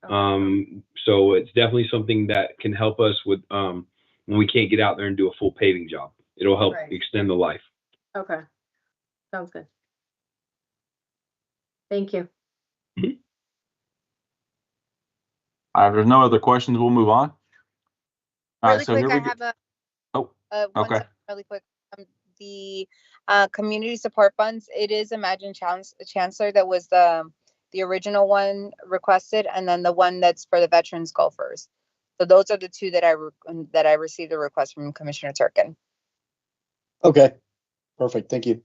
So it's definitely something that can help us with when we can't get out there and do a full paving job. It'll help Right. extend the life. Okay. Sounds good. Thank you. Mhm. If there's no other questions, we'll move on. All Really right, so quick, here I we go. have Oh, one okay. really quick. The community support funds. It is Imagine Chancellor that was the original one requested, and then the one that's for the veterans golfers. So those are the two that I received a request from Commissioner Turkin. Okay, perfect. Thank you.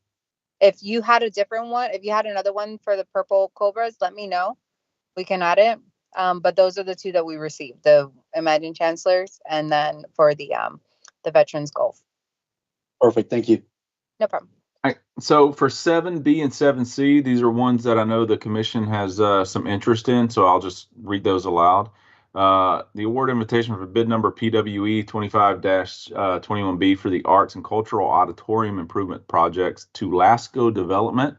If you had a different one, if you had another one for the purple cobras, let me know. We can add it. But those are the two that we received: the Imagine Chancellors, and then for the veterans golf. Perfect. Thank you. No problem. All right, so for 7B and 7C, these are ones that I know the commission has some interest in, so I'll just read those aloud. The award invitation for bid number PWE 25-21B for the Arts and Cultural Auditorium Improvement Projects to Lasco Development.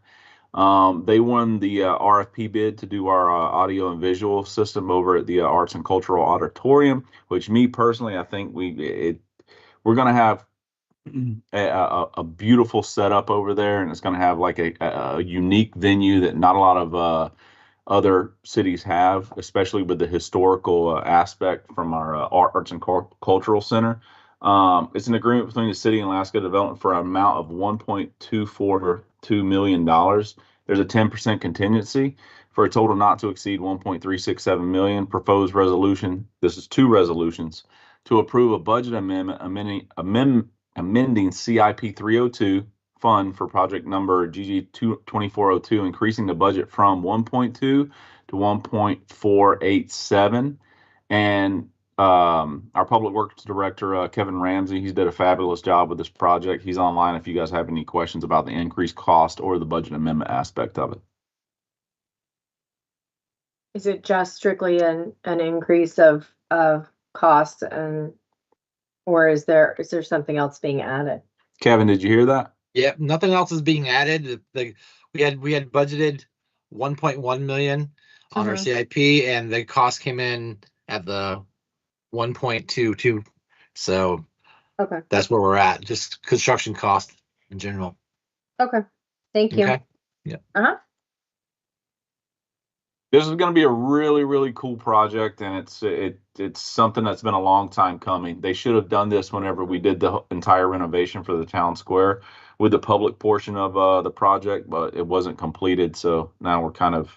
They won the RFP bid to do our audio and visual system over at the Arts and Cultural Auditorium, which me personally, I think we're going to have a beautiful setup over there, and it's going to have like a unique venue that not a lot of other cities have, especially with the historical aspect from our Arts and Cultural Center. It's an agreement between the city and Lasco Development for an amount of $1.242 million. There's a 10% contingency for a total not to exceed $1.367 million. Proposed resolution. This is two resolutions to approve a budget amendment amending CIP 302 fund for project number GG 2402, increasing the budget from 1.2 to 1.487. And our public works director, Kevin Ramsey, he's did a fabulous job with this project. He's online if you guys have any questions about the increased cost or the budget amendment aspect of it. Is it just strictly an increase of costs, and or is there something else being added? Kevin, did you hear that? Yeah, nothing else is being added. We had budgeted 1.1 million on our CIP, and the cost came in at the 1.22. So Okay. that's where we're at. Just construction cost in general. Okay. Thank you. Okay. Yeah. This is going to be a really, really cool project, and it's something that's been a long time coming. They should have done this whenever we did the entire renovation for the town square with the public portion of the project, but it wasn't completed. So now we're kind of,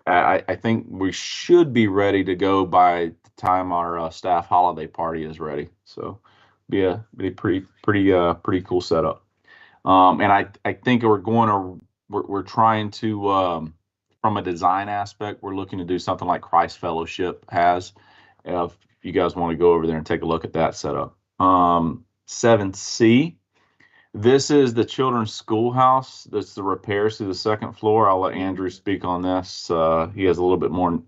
I think we should be ready to go by the time our staff holiday party is ready. So be a pretty cool setup. And I think we're trying to, from a design aspect, we're looking to do something like Christ Fellowship has. If you guys want to go over there and take a look at that setup. 7C, this is the children's schoolhouse. That's the repairs to the second floor. I'll let Andrew speak on this. He has a little bit more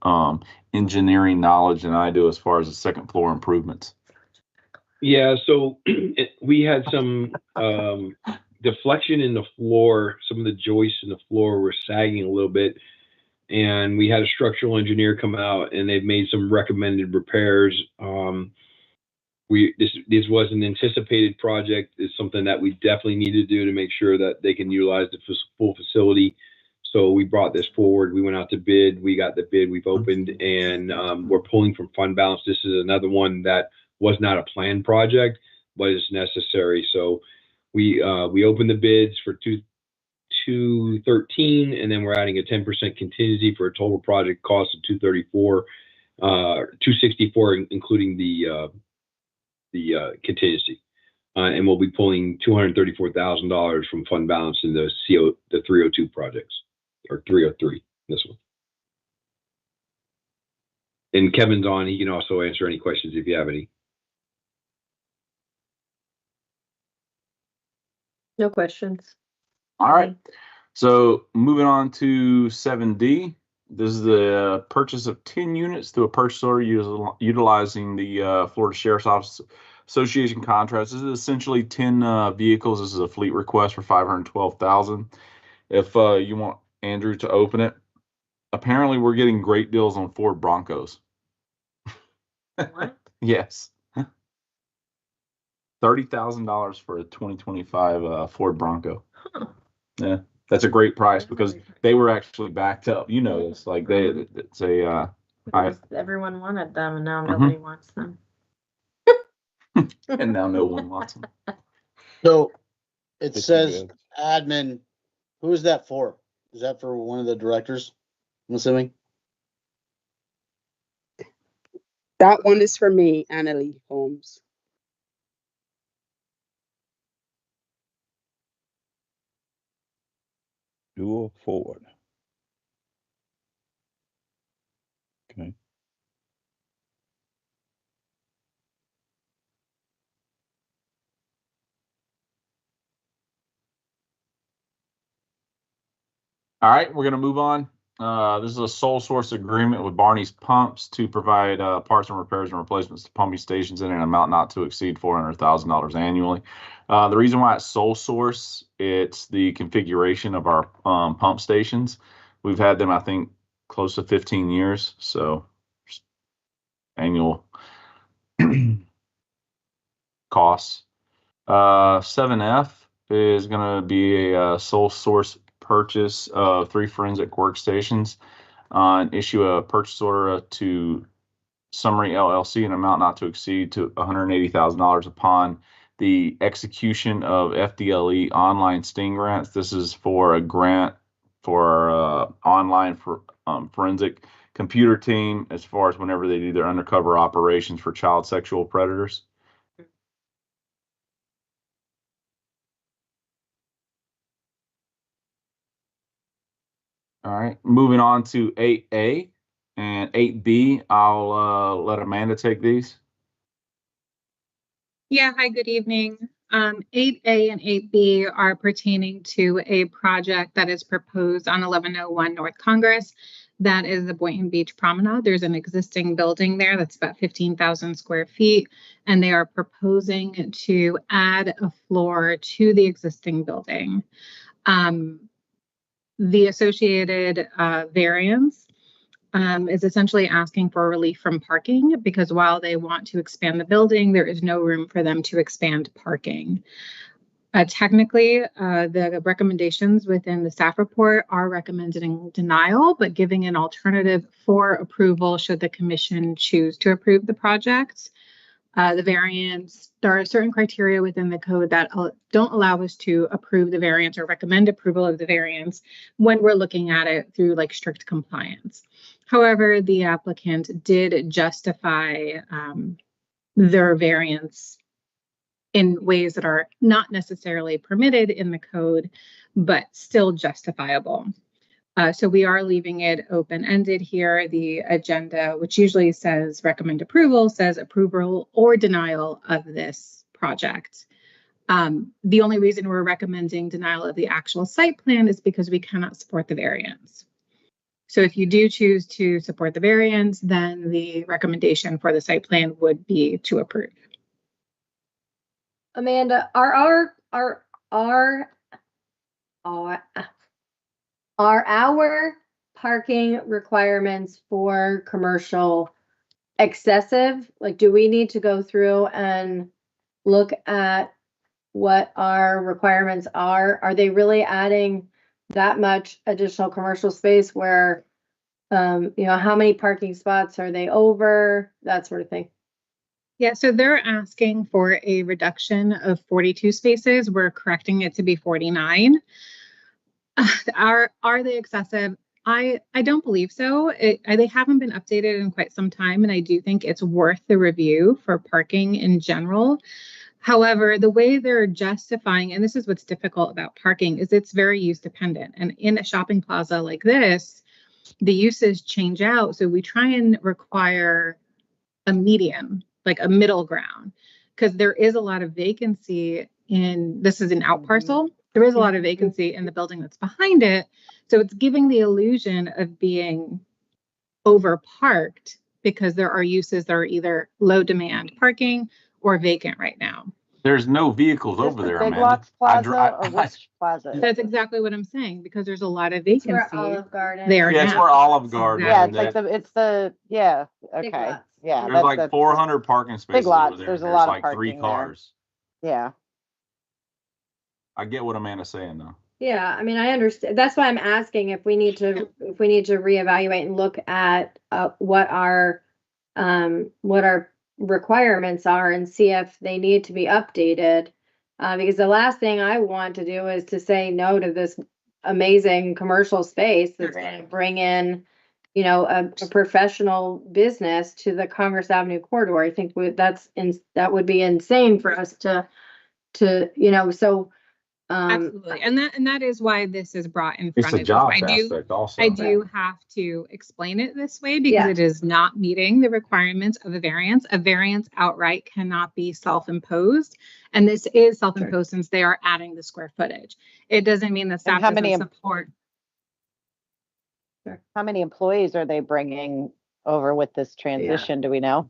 engineering knowledge than I do as far as the second floor improvements. Yeah, so we had some deflection in the floor. Some of the joists in the floor were sagging a little bit, and we had a structural engineer come out, and they've made some recommended repairs. This was an anticipated project. It's something that we definitely need to do to make sure that they can utilize the full facility. So we brought this forward. We went out to bid. We got the bid. We've opened, and we're pulling from fund balance. This is another one that was not a planned project, but it's necessary. So we opened the bids for 213, and then we're adding a 10% contingency for a total project cost of 264, including the contingency. And we'll be pulling $234,000 from fund balance in the 302 projects, or 303, this one. And Kevin's on. He can also answer any questions if you have any. No questions. All right. So moving on to 7D. This is the purchase of 10 units through a purchase order utilizing the Florida Sheriff's Office Association contracts. This is essentially 10 vehicles. This is a fleet request for $512,000. If you want Andrew to open it. apparently we're getting great deals on Ford Broncos. What? Yes. $30,000 for a 2025 Ford Bronco. Huh. Yeah, that's a great price because they were actually backed up. You know, it's like it's a. Everyone wanted them, and now Mhm. nobody wants them. And now no one wants them. So it It's says good. admin. Who is that for? Is that for one of the directors? I'm assuming. That one is for me, Annalie Holmes. Dual Ford. Okay. All right, we're going to move on. This is a sole source agreement with Barney's Pumps to provide parts and repairs and replacements to pumping stations in an amount not to exceed $400,000 annually. The reason why it's sole source, it's the configuration of our pump stations. We've had them, I think, close to 15 years. So annual costs. 7F is going to be a sole source purchase of 3 forensic workstations and issue a purchase order to Summary LLC, an amount not to exceed to $180,000 upon the execution of FDLE online STING grants. This is for a grant for online for forensic computer team as far as whenever they do their undercover operations for child sexual predators. All right, moving on to 8A and 8B. I'll let Amanda take these. Yeah, hi, good evening. 8A and 8B are pertaining to a project that is proposed on 1101 North Congress. That is the Boynton Beach Promenade. There's an existing building there that's about 15,000 square feet, and they are proposing to add a floor to the existing building. The associated variance is essentially asking for relief from parking because while they want to expand the building, there is no room for them to expand parking. Technically, the recommendations within the staff report are recommending denial, but giving an alternative for approval should the commission choose to approve the project. The variance, there are certain criteria within the code that don't allow us to approve the variance or recommend approval of the variance when we're looking at it through like strict compliance. However, the applicant did justify their variance in ways that are not necessarily permitted in the code, but still justifiable. So we are leaving it open-ended here. The agenda, which usually says recommend approval, says approval or denial of this project. The only reason we're recommending denial of the actual site plan is because we cannot support the variance. So if you do choose to support the variance, then the recommendation for the site plan would be to approve. Amanda, are our parking requirements for commercial excessive? Like, do we need to go through and look at what our requirements are? Are they really adding that much additional commercial space where, how many parking spots are they over? That sort of thing. Yeah, so they're asking for a reduction of 42 spaces. We're correcting it to be 49. Are they excessive? I don't believe so. They haven't been updated in quite some time, and I do think it's worth the review for parking in general. However, the way they're justifying, and this is what's difficult about parking, is it's very use dependent. And in a shopping plaza like this, the uses change out. So we try and require a medium, like a middle ground, because there is a lot of vacancy this is an out parcel. There is a lot of vacancy in the building that's behind it. So it's giving the illusion of being overparked because there are uses that are either low demand parking or vacant right now. There's no vehicles Is over the there, Big Amanda. Lots I Plaza or which plaza? That's exactly what I'm saying, because there's a lot of It's vacancy where Olive Garden. there Yeah, it's now. where Olive Garden. Yeah, is. it's the yeah. Big Okay, Lots. yeah. There's That's like 400 parking spaces lots, over there. there's a There's lot of like 3 parking there. cars. Yeah. I get what Amanda's saying though. Yeah, I mean, I understand. That's why I'm asking if we need to reevaluate and look at what our requirements are and see if they need to be updated. Because the last thing I want to do is to say no to this amazing commercial space that's going to bring in, a professional business to the Congress Avenue corridor. I think that would be insane for us to so. Absolutely. And that is why this is brought in It's front a of job you. aspect also. I do have to explain it this way because Yeah. it is not meeting the requirements of a variance. A variance outright cannot be self-imposed. And this is self-imposed since they are adding the square footage. It doesn't mean that staff how doesn't many support. How many employees are they bringing over with this transition? Do we know?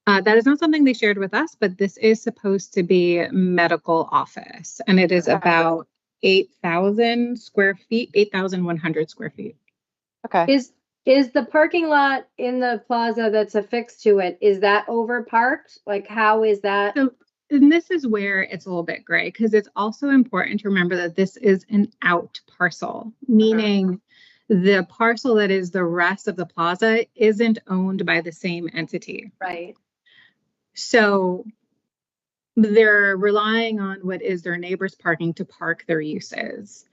That is not something they shared with us, but this is supposed to be medical office, and it is about 8,000 square feet, 8,100 square feet. Okay. Is the parking lot in the plaza that's affixed to it, is that overparked? Like, how is that? So, and this is where it's a little bit gray because it's also important to remember that this is an out parcel, meaning the parcel that is the rest of the plaza isn't owned by the same entity. Right. So they're relying on what is their neighbor's parking to park their uses.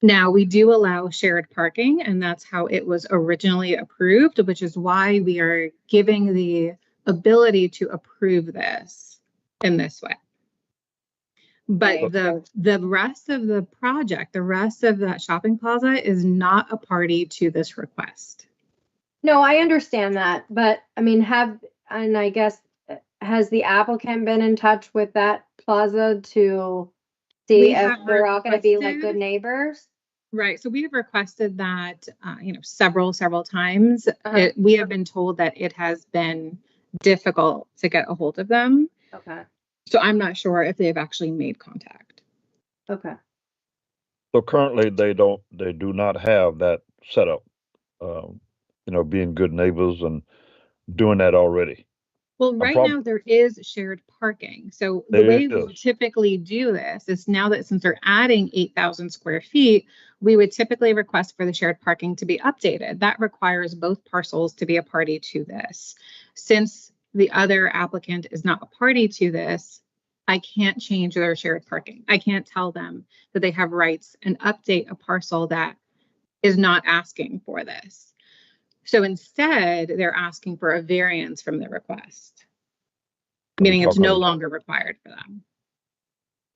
Now, we do allow shared parking, and that's how it was originally approved, which is why we are giving the ability to approve this in this way. But the rest of the project, the rest of that shopping plaza is not a party to this request. No, I understand that, but I mean, I guess, has the applicant been in touch with that plaza to see if they're all going to be like good neighbors? Right. So we have requested that, several times. We have been told that it has been difficult to get a hold of them. Okay. So I'm not sure if they've actually made contact. Okay. So currently they do not have that setup, being good neighbors and doing that already. Well, right now there is shared parking. So the way we would typically do this is now that since they're adding 8,000 square feet, we would typically request for the shared parking to be updated. That requires both parcels to be a party to this. Since the other applicant is not a party to this, I can't change their shared parking. I can't tell them that they have rights and update a parcel that is not asking for this. So instead, they're asking for a variance from the request, meaning it's no longer required for them.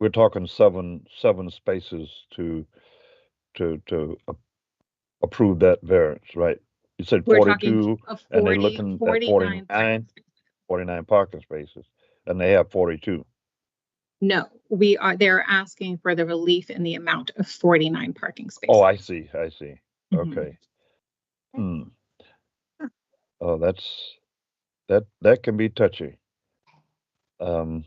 We're talking seven spaces to approve that variance, right? You said 42, and they're looking at 49 parking spaces, and they have 42. No, they're asking for the relief in the amount of 49 parking spaces. Oh, I see. Okay. Oh, that can be touchy. I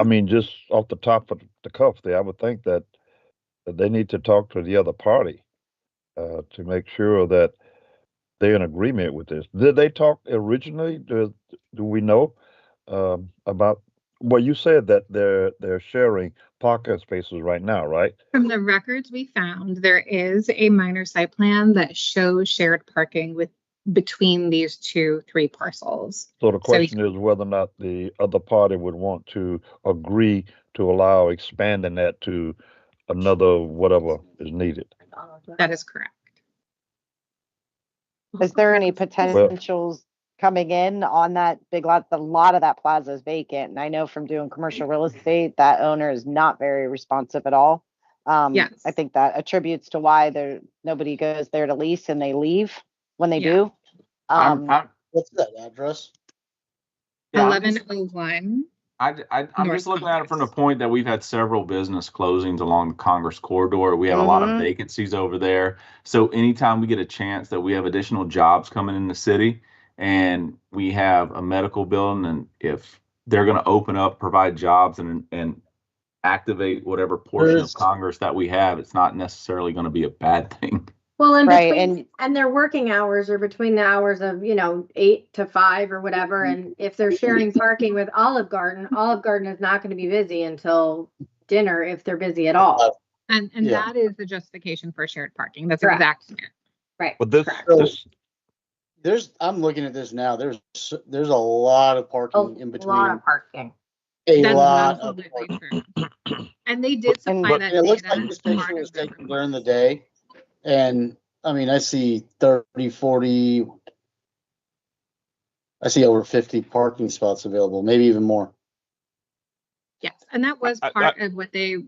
mean, just off the top of the cuff there, I would think that they need to talk to the other party to make sure that they're in agreement with this. Did they talk originally? Do we know about? Well, you said that they're sharing parking spaces right now, right? From the records we found, there is a minor site plan that shows shared parking between these 3 parcels. So the question is whether or not the other party would want to agree to allow expanding that to another whatever is needed. That is correct. Is there any potentials coming in on that big lot? A lot of that plaza is vacant, and I know from doing commercial real estate that owner is not very responsive at all. Yes. I think that attributes to why nobody goes there to lease and they leave when they do. What's that address? 1101. I'm just looking at it from the point that we've had several business closings along the Congress corridor. We have a lot of vacancies over there. So anytime we get a chance that we have additional jobs coming in the city and we have a medical building, and if they're going to open up, provide jobs, and activate whatever portion of Congress that we have, it's not necessarily going to be a bad thing. Well, and Right, between and their working hours are between the hours of 8 to 5 or whatever. And if they're sharing parking with Olive Garden is not going to be busy until dinner if they're busy at all. And Yeah. that is the justification for shared parking. That's Correct. exactly it. Right. But this, So, I'm looking at this now. There's a lot of parking in A between. lot of parking. A That's lot of absolutely parking. true. And they did supply But that It looks data like this as picture part was of their taken during the request. day. And I mean, I see 30, 40, I see over 50 parking spots available, maybe even more. Yes, and that was part of what they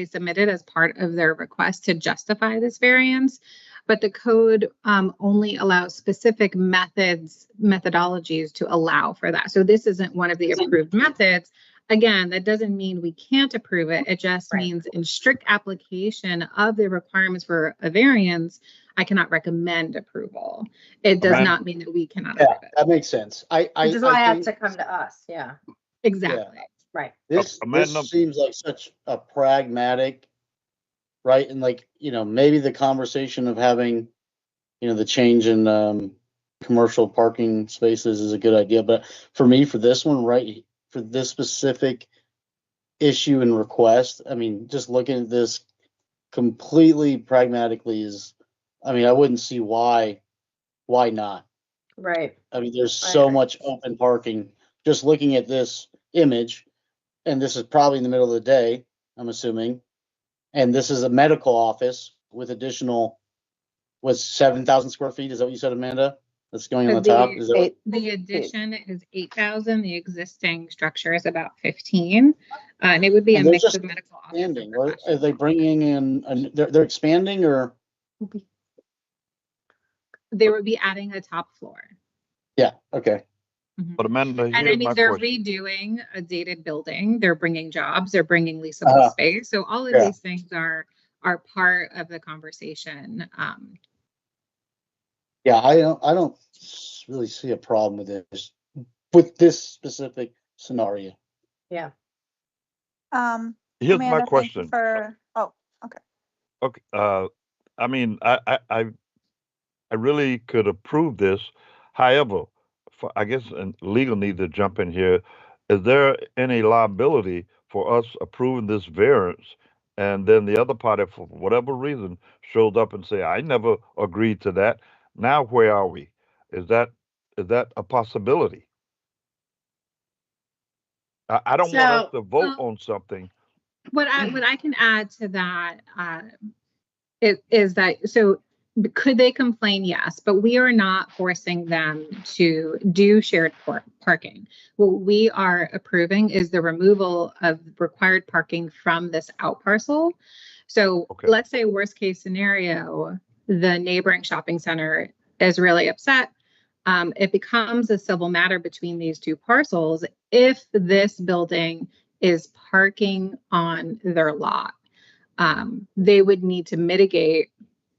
submitted as part of their request to justify this variance. But the code only allows specific methodologies to allow for that. So this isn't one of the approved methods. Again, that doesn't mean we can't approve it. It just means in strict application of the requirements for a variance, I cannot recommend approval. It does not mean that we cannot approve it. That makes sense. Which is why I have think to come to us. Yeah. Exactly. Right. this seems like such a pragmatic, right? And maybe the conversation of having, the change in commercial parking spaces is a good idea. But for me, for this one, right, for this specific issue and request, I mean, just looking at this completely pragmatically I wouldn't see why not. Right. I mean, there's so much open parking. Just looking at this image, and this is probably in the middle of the day, I'm assuming. And this is a medical office with additional, 7,000 square feet? Is that what you said, Amanda? That's going on the top? Is that The addition is 8,000. The existing structure is about 15. And it would be a mix of medical office. Expanding, or are they bringing in, they're expanding, or? They would be adding a top floor. Yeah, okay. But Amanda, And I here's mean, my they're question. redoing a dated building. They're bringing jobs. They're bringing leasable space. So all of these things are part of the conversation. Yeah, I don't really see a problem with this specific scenario. Yeah. Here's Amanda, my thank question. you for, okay. Okay. I mean, I really could approve this. However, I guess and legal needs to jump in here. Is there any liability for us approving this variance, and then the other party, for whatever reason, shows up and say, "I never agreed to that." Now, where are we? Is that a possibility? I don't want us to vote on something. What I can add to that is that, so could they complain? Yes, but we are not forcing them to do shared parking. What we are approving is the removal of required parking from this out parcel. So let's say worst case scenario, the neighboring shopping center is really upset. It becomes a civil matter between these two parcels if this building is parking on their lot. They would need to mitigate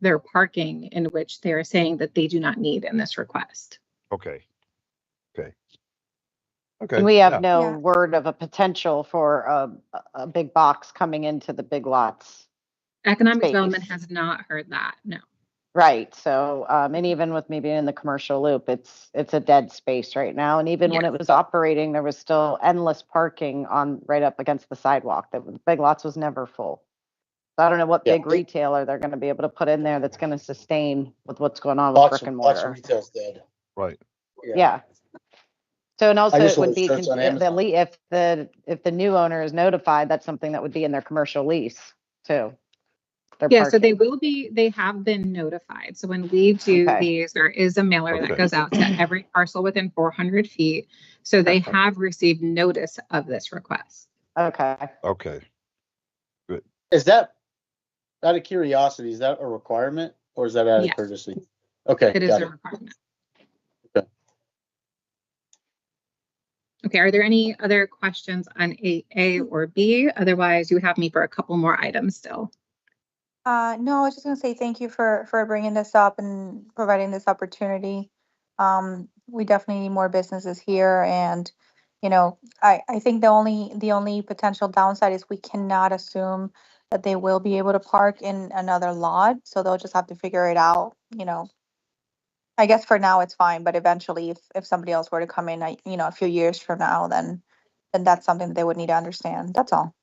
their parking in which they are saying that they do not need in this request. Okay. And we have no word of a potential for a big box coming into the Big Lots. Economic development has not heard that, no. Right. So, and even with me being in the commercial loop, it's a dead space right now. And even when it was operating, there was still endless parking right up against the sidewalk. The Big Lots was never full. So I don't know what big retailer they're going to be able to put in there that's going to sustain with what's going on with brick and mortar. Lots of retail's dead. Right. Yeah. So, and also it would be if the new owner is notified, that's something that would be in their commercial lease too. So they have been notified. So when we do these, there is a mailer that goes out to every parcel within 400 feet. So they have received notice of this request. Okay. Good. Is that, out of curiosity, is that a requirement or is that out of courtesy? Okay. It is a requirement. Okay. Are there any other questions on 8A or B? Otherwise, you have me for a couple more items still. No, I was just going to say thank you for bringing this up and providing this opportunity. we definitely need more businesses here. And, I think the only potential downside is we cannot assume that they will be able to park in another lot. So they'll just have to figure it out, I guess for now it's fine, but eventually if somebody else were to come in, a few years from now, then that's something that they would need to understand. That's all.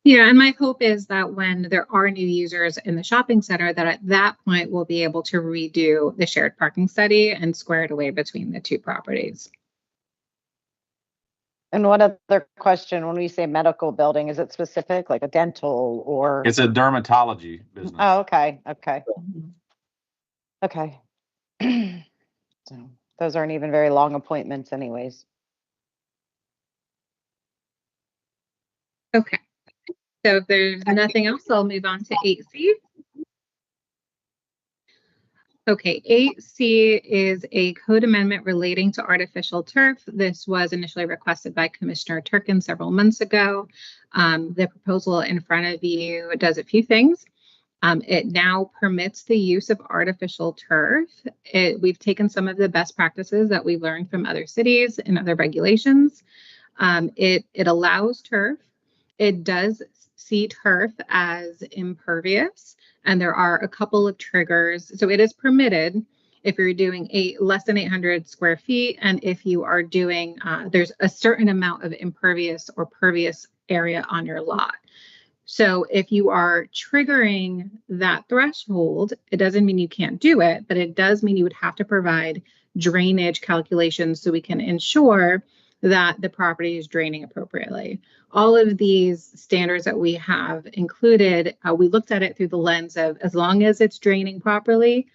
Yeah, and my hope is that when there are new users in the shopping center, that at that point we'll be able to redo the shared parking study and square it away between the two properties. And one other question, when we say medical building, is it specific, like a dental or? It's a dermatology business. Oh, okay. Mhm. Okay. So those aren't even very long appointments anyways. Okay, so if there's nothing else, I'll move on to 8C. Okay, 8C is a code amendment relating to artificial turf. This was initially requested by Commissioner Turkin several months ago. The proposal in front of you does a few things. It now permits the use of artificial turf. We've taken some of the best practices that we've learned from other cities and other regulations. It allows turf. It does see turf as impervious, and there are a couple of triggers. So it is permitted if you're doing less than 800 square feet, and if you are doing, there's a certain amount of impervious or pervious area on your lot. So if you are triggering that threshold, it doesn't mean you can't do it, but it does mean you would have to provide drainage calculations so we can ensure that the property is draining appropriately. All of these standards that we have included, we looked at it through the lens of as long as it's draining properly,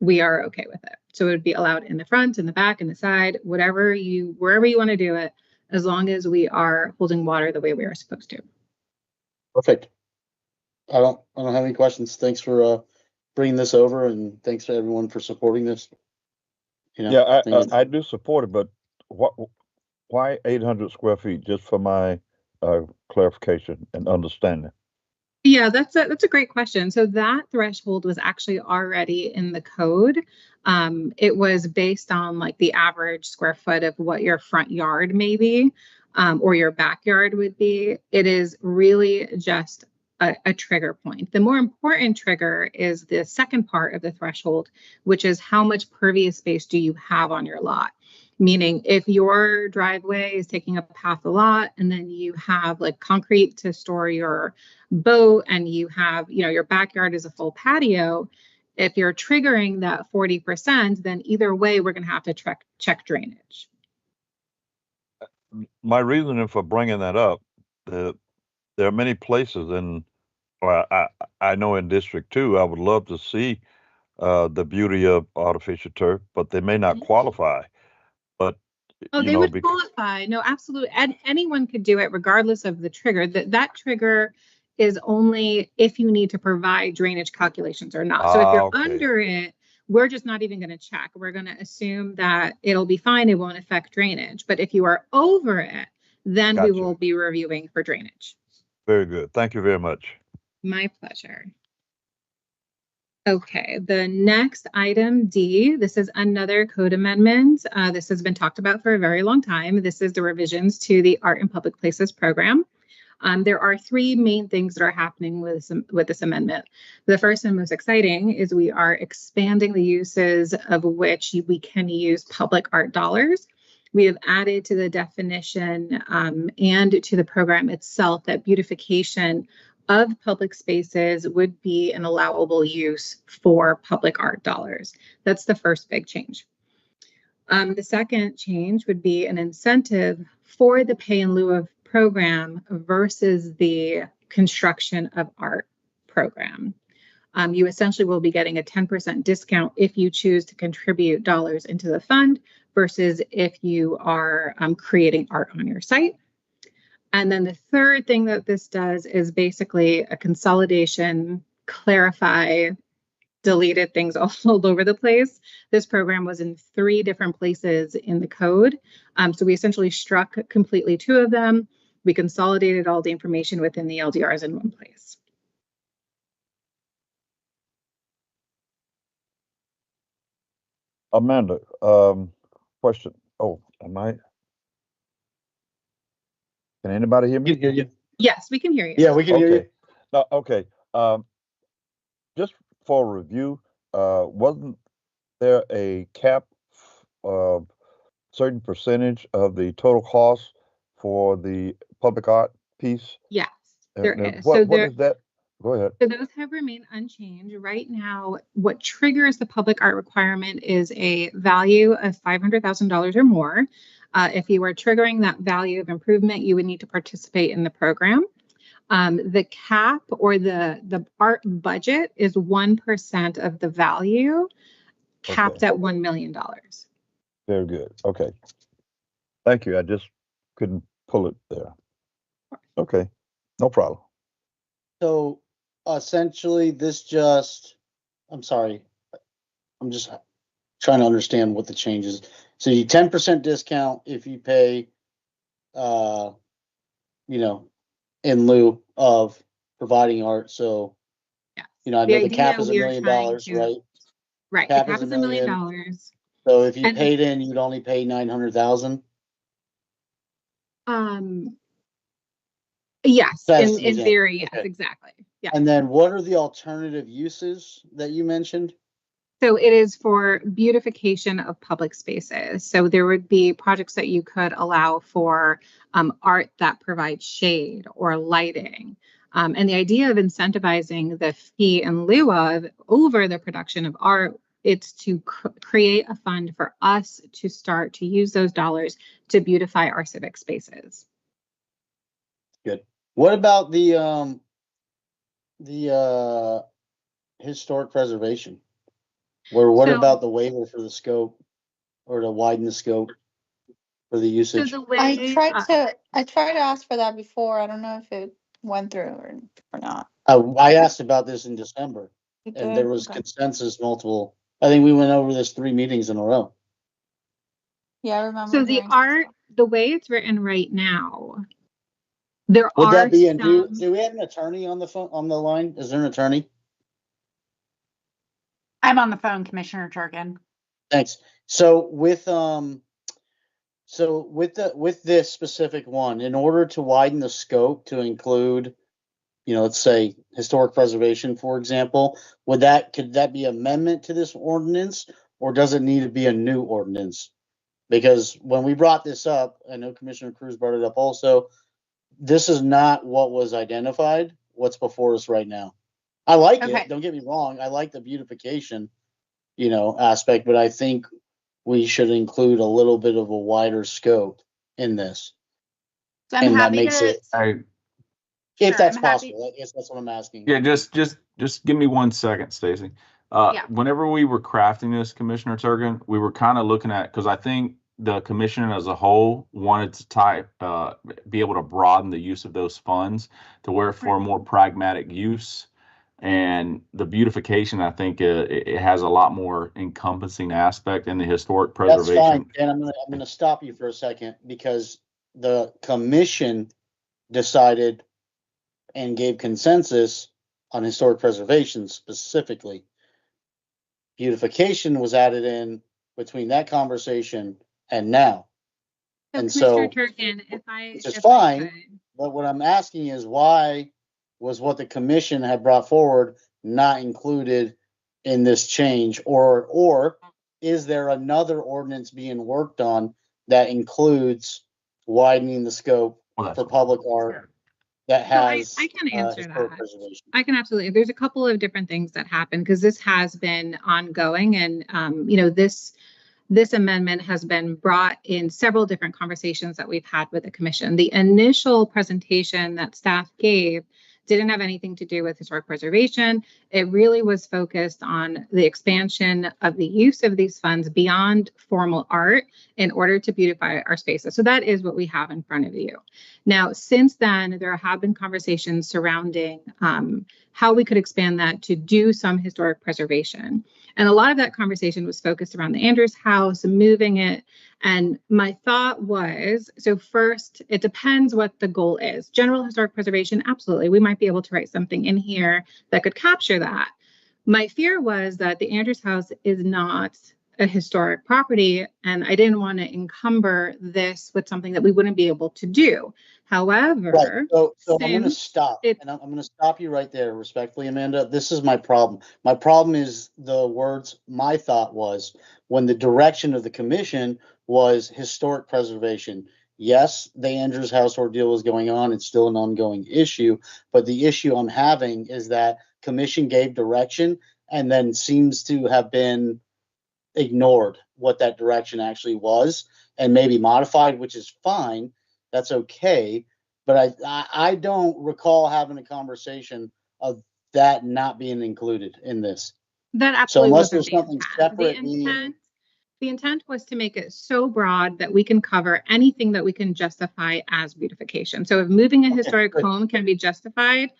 we are okay with it. So it would be allowed in the front, in the back, in the side, wherever you want to do it, as long as we are holding water the way we are supposed to. Perfect. I don't have any questions. Thanks for bringing this over, and thanks to everyone for supporting this. Yeah, I do support it, but why 800 square feet? Just for my clarification and understanding. Yeah, that's a great question. So that threshold was actually already in the code. It was based on like the average square foot of what your front yard may be, or your backyard would be. It is really just a trigger point. The more important trigger is the second part of the threshold, which is how much pervious space do you have on your lot? Meaning if your driveway is taking up half the lot and then you have like concrete to store your boat and you have, your backyard is a full patio, if you're triggering that 40%, then either way, we're going to have to check drainage. My reasoning for bringing that up, there are many places I know in District 2, I would love to see the beauty of artificial turf, but they may not qualify. But they would qualify. No, absolutely. And anyone could do it regardless of the trigger. That trigger is only if you need to provide drainage calculations or not. So if you're under it, we're just not even going to check. We're going to assume that it'll be fine. It won't affect drainage. But if you are over it, then we will be reviewing for drainage. Very good. Thank you very much. My pleasure. Okay, the next item, D, this is another code amendment. This has been talked about for a very long time. This is the revisions to the Art in Public Places program. There are three main things that are happening with this amendment. The first and most exciting is we are expanding the uses of which we can use public art dollars. We have added to the definition and to the program itself that beautification of public spaces would be an allowable use for public art dollars. That's the first big change. The second change would be an incentive for the pay in lieu of program versus the construction of art program. You essentially will be getting a 10% discount if you choose to contribute dollars into the fund versus if you are creating art on your site. And then the third thing that this does is basically a consolidation, clarify, deleted things all over the place. This program was in 3 different places in the code. So we essentially struck completely 2 of them. We consolidated all the information within the LDRs in one place. Amanda, question. Oh, am I? Can anybody hear me? Hear you. Yes, we can hear you. Yeah, we can hear you. Okay. No, okay. Just for review, wasn't there a cap of certain percentage of the total cost for the public art piece? Yes, there is. What is that? Go ahead. So those have remained unchanged. Right now, what triggers the public art requirement is a value of $500,000 or more. If you are triggering that value of improvement, you would need to participate in the program. The cap or the art budget is 1% of the value, capped at $1 million. Very good. Okay. Thank you. I just couldn't pull it there. Okay. No problem. So essentially, I'm sorry, I'm just trying to understand what the change is. So you 10% discount if you pay, in lieu of providing art. So, Yeah. I know the cap is $1 million, right? Right. Cap The cap is $1 million. So if you paid in, you'd only pay 900,000. Yes, in theory, yes, exactly. Yeah. And then what are the alternative uses that you mentioned? So it is for beautification of public spaces. So there would be projects that you could allow for art that provides shade or lighting. And the idea of incentivizing the fee in lieu of over the production of art, it's to create a fund for us to start to use those dollars to beautify our civic spaces. Good. What about the historic preservation? What about the waiver for the scope or to widen the scope for the usage? So the way, I tried to ask for that before. I don't know if it went through or not. I asked about this in December, and there was consensus multiple. I think we went over this 3 meetings in a row. Yeah, I remember. So the art, the way it's written right now, there Would are that be some... Do we have an attorney on the line? Is there an attorney? I'm on the phone, Commissioner Turkin. Thanks. So with this specific one, in order to widen the scope to include, let's say historic preservation, for example, could that be amendment to this ordinance, or does it need to be a new ordinance? Because when we brought this up, I know Commissioner Cruz brought it up also, this is not what was identified, what's before us right now. I like it, don't get me wrong. I like the beautification, aspect, but I think we should include a little bit of a wider scope in this. So I'm happy if that's possible. I guess that's what I'm asking. Yeah, just give me 1 second, Stacy. Whenever we were crafting this, Commissioner Turgan, we were kind of looking at, because I think the commission as a whole wanted to be able to broaden the use of those funds to where for a more pragmatic use. And the beautification, I think it has a lot more encompassing aspect in the historic preservation. That's fine. And I'm going to stop you for a second, because the commission decided and gave consensus on historic preservation specifically. Beautification was added in between that conversation and now. And so, Turkin, which is fine, but what I'm asking is, why was what the commission had brought forward not included in this change, or is there another ordinance being worked on that includes widening the scope for public art that has I can answer that. Preservation? I can absolutely. There's a couple of different things that happen, because this has been ongoing, and this amendment has been brought in several different conversations that we've had with the commission. The initial presentation that staff gave didn't have anything to do with historic preservation. It really was focused on the expansion of the use of these funds beyond formal art in order to beautify our spaces. So that is what we have in front of you. Now, since then, there have been conversations surrounding how we could expand that to do some historic preservation. And a lot of that conversation was focused around the Andrews House, moving it. And my thought was, so first, it depends what the goal is. General historic preservation, absolutely. We might be able to write something in here that could capture that. My fear was that the Andrews House is not a historic property, and I didn't want to encumber this with something that we wouldn't be able to do. However, right. So I'm going to since stop, it- and I'm going to stop you right there, respectfully, Amanda. This is my problem. My problem is the words. My thought was when the direction of the commission was historic preservation. Yes, the Andrews House ordeal is going on. It's still an ongoing issue, but the issue I'm having is that commission gave direction and then seems to have been ignored what that direction actually was and maybe modified, which is fine. That's okay. But I don't recall having a conversation of that not being included in this. that So absolutely unless wasn't there's the something intent. separate, meaning The intent was to make it so broad that we can cover anything that we can justify as beautification. So if moving a historic good. home can be justified,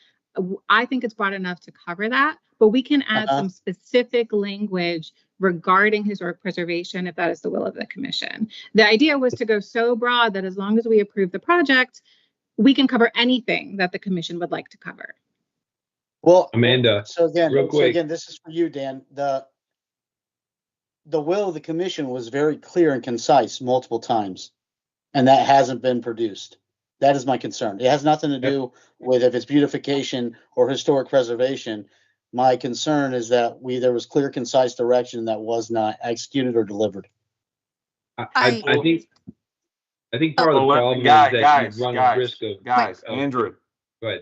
I think it's broad enough to cover that, but we can add some specific language regarding historic preservation if that is the will of the commission. The idea was to go so broad that as long as we approve the project, we can cover anything that the commission would like to cover. Well, Amanda, so again, real quick. this is for you, Dan. The will of the commission was very clear and concise multiple times, and that hasn't been produced. That is my concern. It has nothing to do with if it's beautification or historic preservation. My concern is that there was clear, concise direction that was not executed or delivered. I think part of the problem is that you run a risk of Andrew. Go ahead.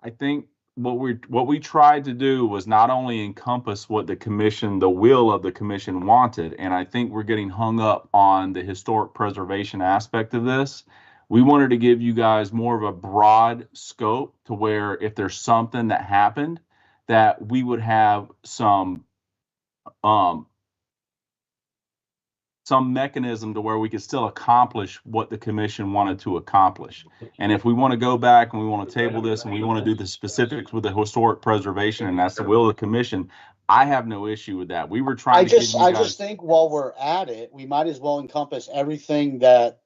I think what we tried to do was not only encompass what the will of the commission wanted, and I think we're getting hung up on the historic preservation aspect of this. We wanted to give you guys more of a broad scope to where if there's something that happened, that we would have some mechanism to where we could still accomplish what the commission wanted to accomplish. And if we want to go back and we want to table this and we want to do the specifics with the historic preservation, and that's the will of the commission, I have no issue with that. We were trying to I just think while we're at it, we might as well encompass everything that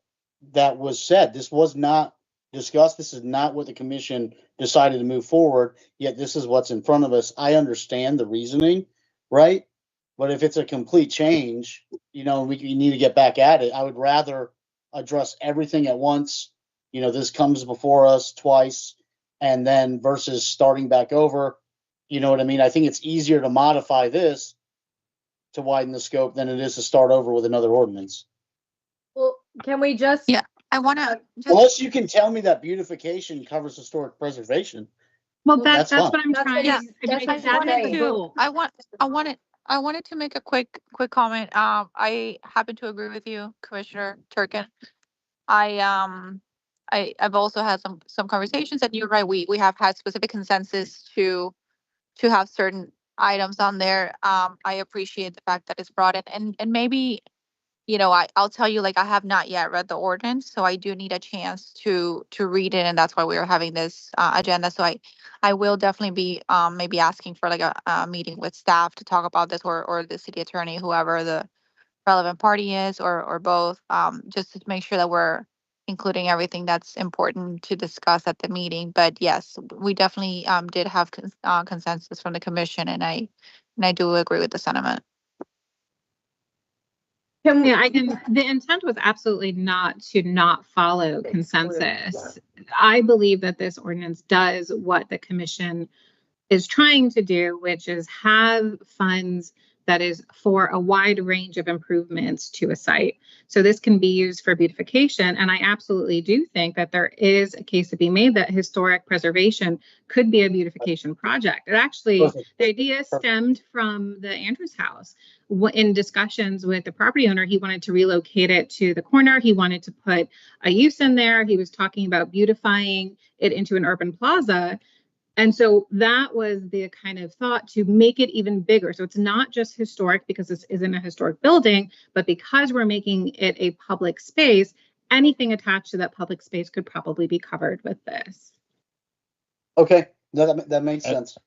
was said. This was not discussed. This is not what the commission decided to move forward, yet this is what's in front of us. I understand the reasoning, right? But if it's a complete change, we need to get back at it. I would rather address everything at once. This comes before us twice, and then versus starting back over. You know what I mean? I think it's easier to modify this to widen the scope than it is to start over with another ordinance. Well, can we just? Yeah, I want to. Unless you can tell me that beautification covers historic preservation. Well, that's fine. what I'm trying. I wanted to make a quick comment. I happen to agree with you, Commissioner Turkin. I've also had some conversations, and you're right. We have had specific consensus to have certain items on there. I appreciate the fact that it's brought in, and maybe, I'll tell you, like, I have not yet read the ordinance, so I do need a chance to read it, and that's why we are having this agenda. So I will definitely be maybe asking for like a meeting with staff to talk about this, or the city attorney, whoever the relevant party is, or both, just to make sure that we're including everything that's important to discuss at the meeting. But yes, we definitely did have consensus from the commission, and I do agree with the sentiment. The intent was absolutely not to not follow consensus. I believe that this ordinance does what the commission is trying to do, which is have funds that is for a wide range of improvements to a site. So this can be used for beautification. And I absolutely do think that there is a case to be made that historic preservation could be a beautification project. It actually, the idea stemmed from the Andrews House. In discussions with the property owner, he wanted to relocate it to the corner. He wanted to put a use in there. He was talking about beautifying it into an urban plaza. And so that was the kind of thought to make it even bigger. So it's not just historic because this isn't a historic building, but because we're making it a public space, anything attached to that public space could probably be covered with this. Okay, that makes sense.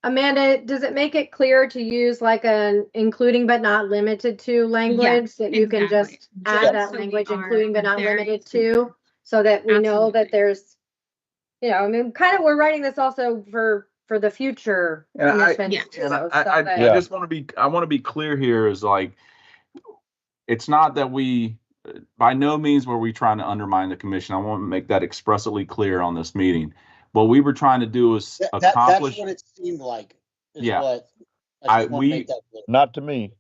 Amanda, does it make it clear to use like an including but not limited to language, that you can just add that language, including but not limited to, so that we know that there's, kind of, we're writing this also for for the future And commissions too. and so I that- just want to be clear here is like, it's not that we, by no means were we trying to undermine the commission. I want to make that expressly clear on this meeting. What we were trying to do is accomplish. That's what it seemed like. Yeah. What I just want to make that clear. Not to me,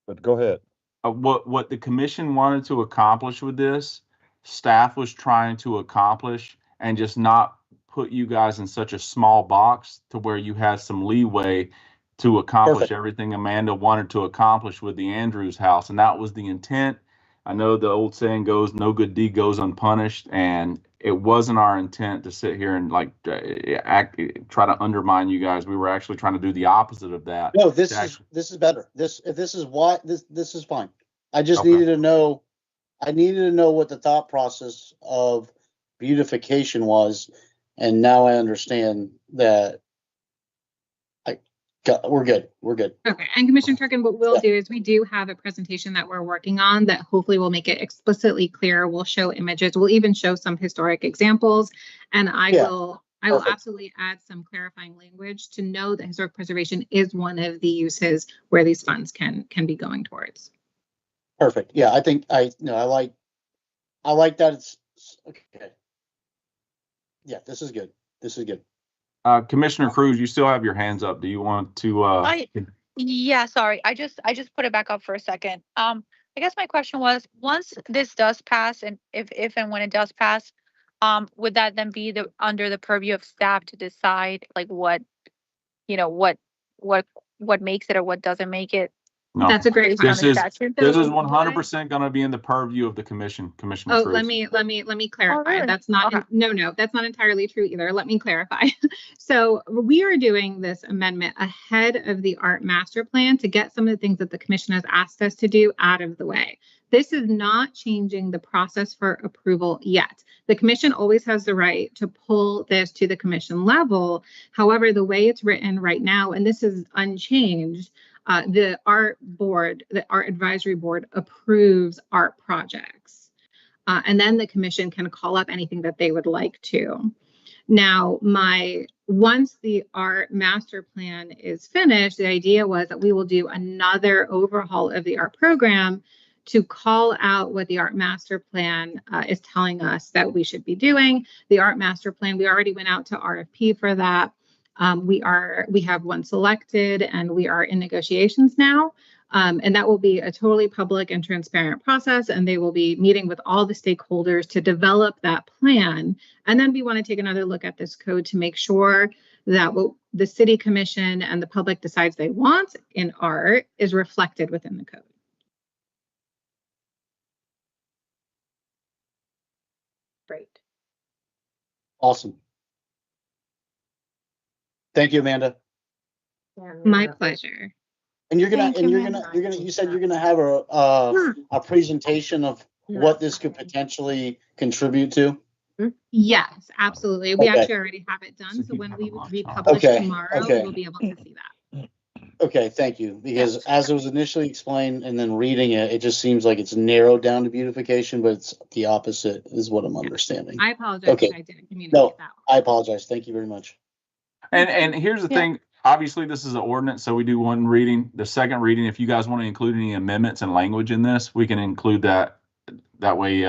but go ahead. What the commission wanted to accomplish with this, staff was trying to accomplish, and just not put you guys in such a small box to where you had some leeway to accomplish everything Amanda wanted to accomplish with the Andrews house. And that was the intent. I know the old saying goes, no good deed goes unpunished. And it wasn't our intent to sit here and like try to undermine you guys. We were actually trying to do the opposite of that. No, this is better. This is fine. I just needed to know. I needed to know what the thought process of beautification was, and now I understand that. We're good. We're good. Okay. And Commissioner Turkin, what we'll do is we do have a presentation that we're working on that hopefully will make it explicitly clear. We'll show images. We'll even show some historic examples. And I will absolutely add some clarifying language to know that historic preservation is one of the uses where these funds can be going towards. Perfect. Yeah, I think I like that. It's okay. Yeah, this is good. This is good. Commissioner Cruz, you still have your hands up. Do you want to? Yeah, sorry. I just put it back up for a second. I guess my question was, once this does pass, and if and when it does pass, would that then be under the purview of staff to decide like what makes it or what doesn't make it? No. That's a great question. This is 100% going to be in the purview of the commission, Commissioner Oh, Cruz. let me clarify. really? That's not no, that's not entirely true either. Let me clarify. So we are doing this amendment ahead of the art master plan to get some of the things that the commission has asked us to do out of the way. This is not changing the process for approval yet. The commission always has the right to pull this to the commission level. However, the way it's written right now, and this is unchanged, the art advisory board approves art projects. And then the commission can call up anything that they would like to. Now, once the art master plan is finished, the idea was that we will do another overhaul of the art program to call out what the art master plan is telling us that we should be doing. The art master plan, we already went out to RFP for that. We have one selected and we are in negotiations now. And that will be a totally public and transparent process. And they will be meeting with all the stakeholders to develop that plan. And then we want to take another look at this code to make sure that what the city commission and the public decides they want in art is reflected within the code. Great. Awesome. Thank you, Amanda. My pleasure. And you said you're gonna have a presentation of what this could potentially contribute to. Yes, absolutely. We actually already have it done. So when we republish tomorrow, we'll be able to see that. Okay, thank you. Because as it was initially explained and then reading it, it just seems like it's narrowed down to beautification, but it's the opposite is what I'm understanding. I apologize if I didn't communicate that. I apologize. Thank you very much. And here's the thing. Obviously, this is an ordinance, so we do one reading. The second reading, if you guys want to include any amendments and language in this, we can include that. That way,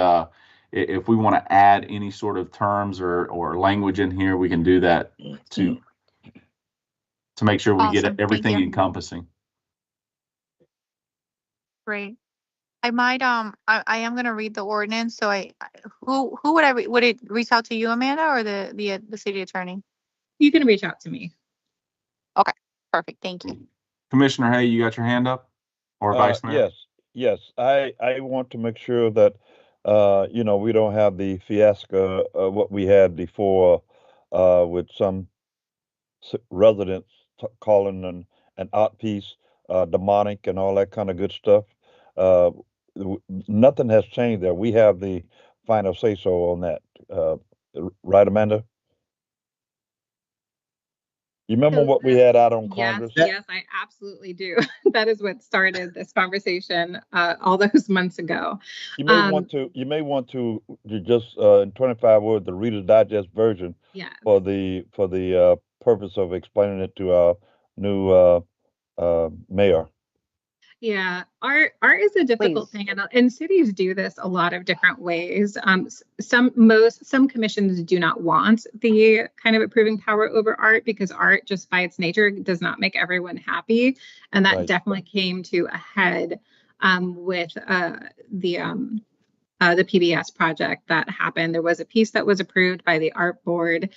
if we want to add any sort of terms or language in here, we can do that to make sure we get everything encompassing. Great. I might I am gonna read the ordinance. So who would it reach out to you, Amanda, or the city attorney? You can reach out to me. Okay, perfect. Thank you. Commissioner Hay, you got your hand up, or Vice Mayor? Yes. I want to make sure that we don't have the fiasco of what we had before with some residents calling an art piece demonic and all that kind of good stuff. Nothing has changed there. We have the final say so on that. Right, Amanda? You remember what we had out on Congress? Yes, I absolutely do. That is what started this conversation all those months ago. You may want to just in 25 words the Reader's Digest version for the purpose of explaining it to our new mayor. Yeah, art is a difficult Please. thing, and cities do this a lot of different ways. Some commissions do not want the kind of approving power over art because art, just by its nature, does not make everyone happy, and that Right. definitely came to a head with the PBS project that happened. There was a piece that was approved by the art board,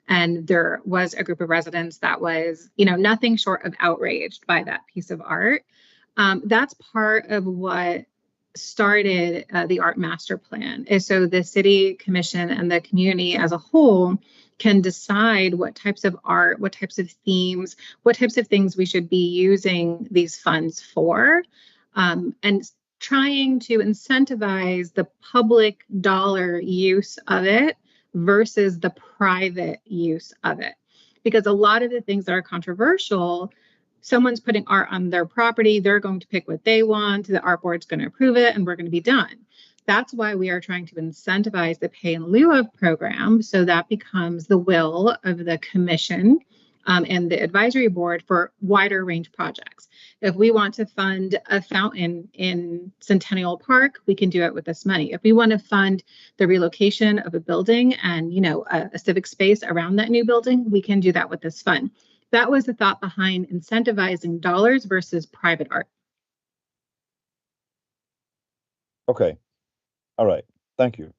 and there was a group of residents that was, nothing short of outraged by that piece of art. That's part of what started the art master plan, is so the city commission and the community as a whole can decide what types of art, what types of themes, what types of things we should be using these funds for, and trying to incentivize the public dollar use of it versus the private use of it. Because a lot of the things that are controversial, someone's putting art on their property, they're going to pick what they want, the art board's going to approve it, and we're going to be done. That's why we are trying to incentivize the pay in lieu of program, so that becomes the will of the commission and the advisory board for wider range projects. If we want to fund a fountain in Centennial Park, we can do it with this money. If we want to fund the relocation of a building and, a civic space around that new building, we can do that with this fund. That was the thought behind incentivizing dollars versus private art. Okay. All right. Thank you.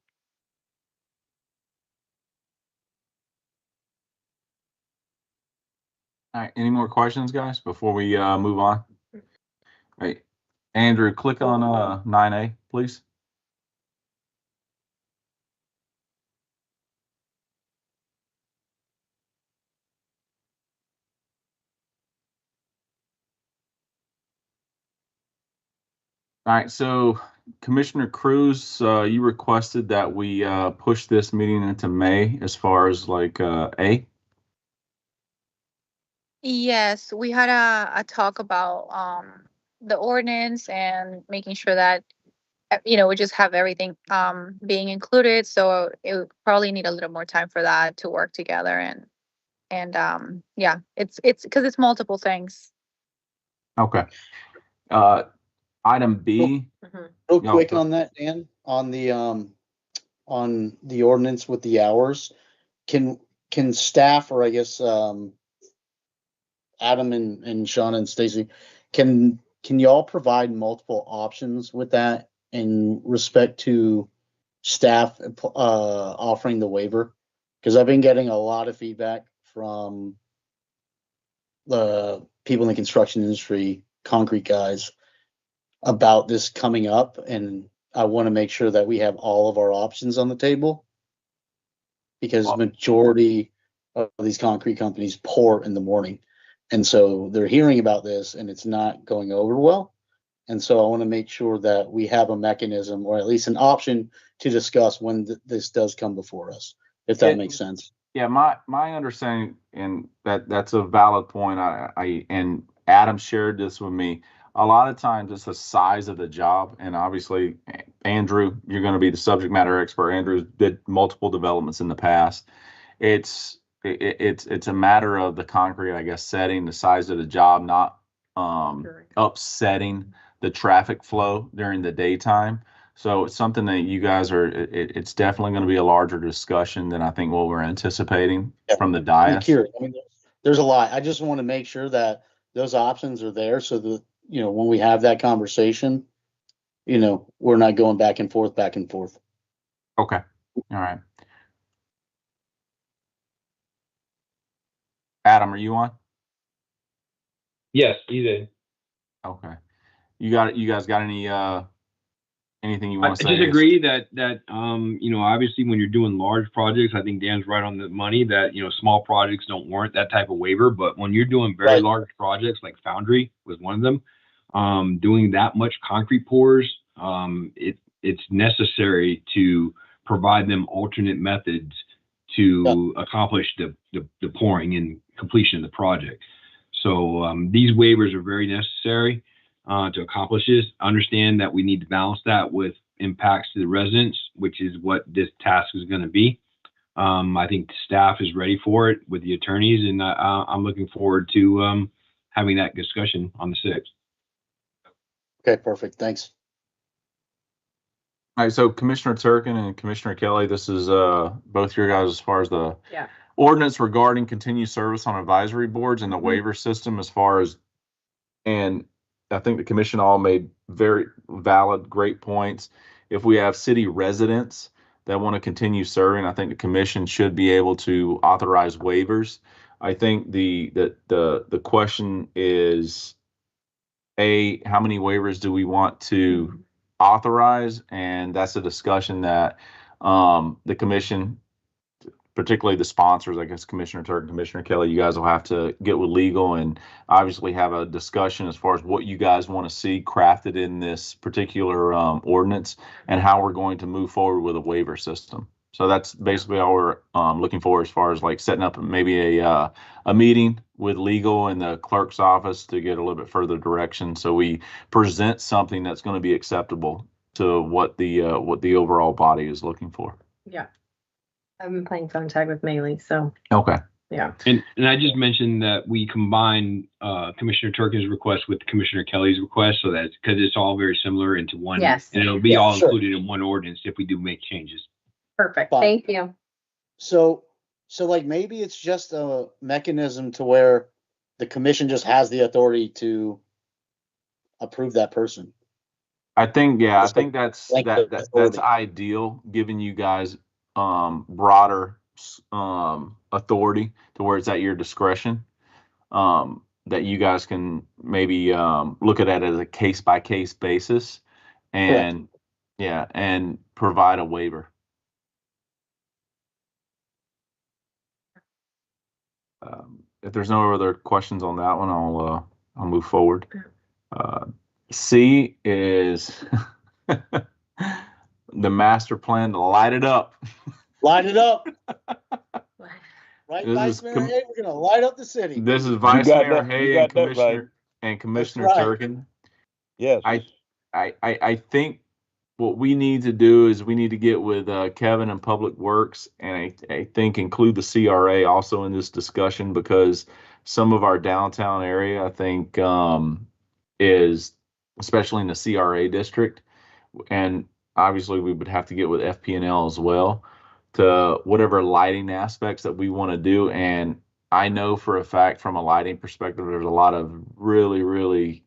All right. Any more questions, guys, before we move on? All right. Andrew, click on 9A, please. All right, so Commissioner Cruz, you requested that we push this meeting into May as far as like A. Yes, we had a talk about the ordinance and making sure that we just have everything being included. So it would probably need a little more time for that to work together, and yeah, it's because it's multiple things. Okay. Item B. Real Yeah, quick go- on that, Dan, on the ordinance with the hours, can staff, or I guess Adam and Sean and Stacy, can y'all provide multiple options with that in respect to staff offering the waiver? Because I've been getting a lot of feedback from the people in the construction industry, concrete guys, about this coming up, and I want to make sure that we have all of our options on the table, because Well- majority of these concrete companies pour in the morning, and so they're hearing about this and it's not going over well. And so I want to make sure that we have a mechanism, or at least an option, to discuss when this does come before us, if that makes sense. Yeah, my understanding, and that's a valid point. I and Adam shared this with me. A lot of times it's the size of the job, and obviously, Andrew, you're going to be the subject matter expert. Andrew did multiple developments in the past. It's a matter of the concrete, I guess, setting, the size of the job, not upsetting the traffic flow during the daytime. So it's something that you guys it's definitely going to be a larger discussion than I think what we're anticipating from the I'm dais. curious. I mean, there's a lot. I just want to make sure that those options are there, so that, when we have that conversation, we're not going back and forth. Okay. All right. Adam, are you on? Yes, you did. Okay. You guys got any anything you I want to say? just agree that obviously when you're doing large projects, I think Dan's right on the money that, small projects don't warrant that type of waiver. But when you're doing very Right. large projects, like Foundry was one of them, doing that much concrete pours, it's necessary to provide them alternate methods to accomplish the pouring and completion of the project. So these waivers are very necessary to accomplish this. Understand that we need to balance that with impacts to the residents, which is what this task is going to be. I think staff is ready for it with the attorneys, and I'm looking forward to having that discussion on the 6th. Okay, perfect. Thanks. All right, so Commissioner Turkin and Commissioner Kelly, this is both your guys as far as the Yeah. ordinance regarding continued service on advisory boards and the waiver system as far as, and I think the commission all made very valid, great points. If we have city residents that want to continue serving, I think the commission should be able to authorize waivers. I think the question is, A, how many waivers do we want to authorize? And that's a discussion that the commission, particularly the sponsors, I guess Commissioner Turk, Commissioner Kelly, you guys will have to get with legal and obviously have a discussion as far as what you guys want to see crafted in this particular ordinance and how we're going to move forward with a waiver system. So that's basically all we're looking for as far as like setting up maybe a meeting with legal and the clerk's office to get a little bit further direction. So we present something that's going to be acceptable to what the overall body is looking for. Yeah. I've been playing phone tag with Maylee, so Okay. yeah. And I just mentioned that we combine Commissioner Turkin's request with Commissioner Kelly's request, so that because it's all very similar into one, Yes. and it'll be Yeah, all sure. included in one ordinance if we do make changes. Perfect. Fine. Thank you. So like maybe it's just a mechanism to where the commission just has the authority to approve that person. I think, yeah, I Just think that's blanket that's authority. ideal, giving you guys broader authority to where it's at your discretion. That you guys can maybe look at it as a case by case basis, and yeah, and provide a waiver. If there's no other questions on that one, I'll move forward. C is the master plan to light it up. Light it up. Right, This Vice is Mayor Hay, we're gonna light up the city. This is Vice got Mayor that- Hay you and got that Commissioner right. Commissioner That's right. Turkin. Yes. I think what we need to do is we need to get with Kevin and Public Works, and I think include the CRA also in this discussion, because some of our downtown area, I think, is, especially in the CRA district, and obviously we would have to get with FP&L as well, to whatever lighting aspects that we want to do. And I know for a fact from a lighting perspective, there's a lot of really, really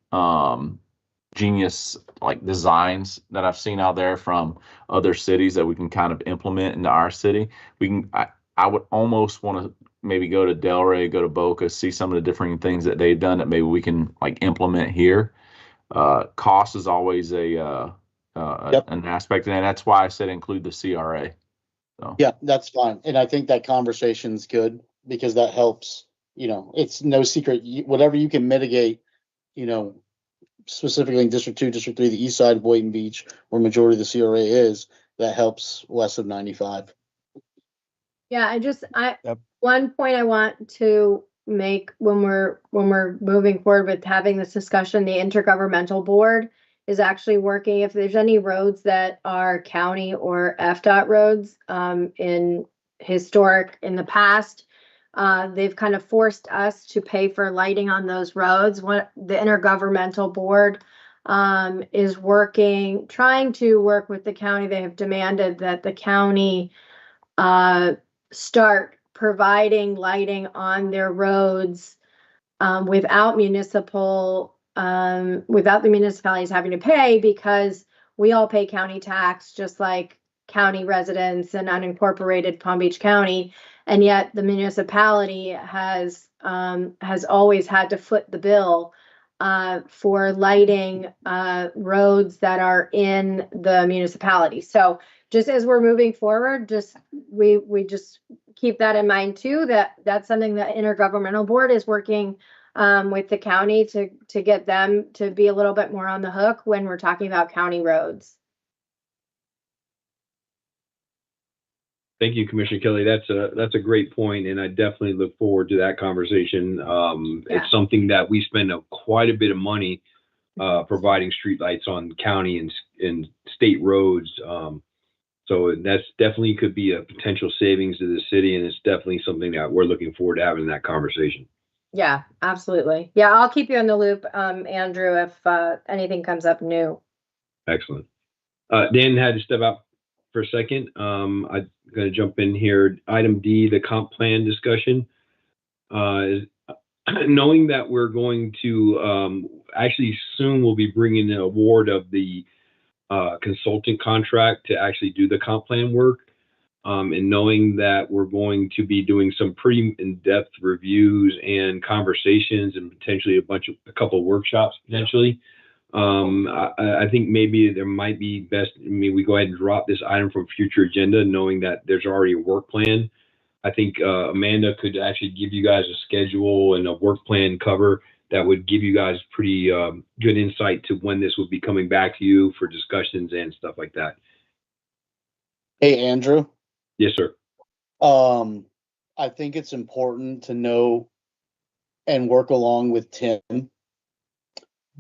genius like designs that I've seen out there from other cities that we can kind of implement into our city. I would almost want to maybe go to Delray, go to Boca, see some of the different things that they've done that maybe we can like implement here. Cost is always an aspect, and that's why I said include the CRA. So. Yeah, that's fine. And I think that conversation's good because that helps, it's no secret, whatever you can mitigate, specifically in District 2, District 3, the east side of Boynton Beach, where majority of the CRA is, that helps west of 95. Yeah, Yep. one point I want to make when we're moving forward with having this discussion, the intergovernmental board is actually working. If there's any roads that are county or FDOT roads in the past, they've kind of forced us to pay for lighting on those roads. What the intergovernmental board is trying to work with the county. They have demanded that the county start providing lighting on their roads without the municipalities having to pay, because we all pay county tax just like county residents and unincorporated Palm Beach County, and yet the municipality has always had to foot the bill for lighting roads that are in the municipality. So just as we're moving forward, we just keep that in mind too, that's something that intergovernmental board is working with the county to get them to be a little bit more on the hook when we're talking about county roads. Thank you, Commissioner Kelly. That's a great point, and I definitely look forward to that conversation. It's something that we spend quite a bit of money providing streetlights on county and state roads. So that's definitely could be a potential savings to the city, and it's definitely something that we're looking forward to having that conversation. Yeah, absolutely. Yeah, I'll keep you in the loop, Andrew, if anything comes up new. Excellent. Dan had to step out for a second. I'm going to jump in here. Item D, the comp plan discussion. Knowing that we're going to actually soon we'll be bringing an award of the consultant contract to actually do the comp plan work. And knowing that we're going to be doing some pretty in-depth reviews and conversations and potentially a couple of workshops potentially. I think maybe there might be best, we go ahead and drop this item from future agenda, knowing that there's already a work plan. I think Amanda could actually give you guys a schedule and a work plan cover that would give you guys pretty good insight to when this would be coming back to you for discussions and stuff like that. Hey, Andrew. Yes, sir. I think it's important to know and work along with Tim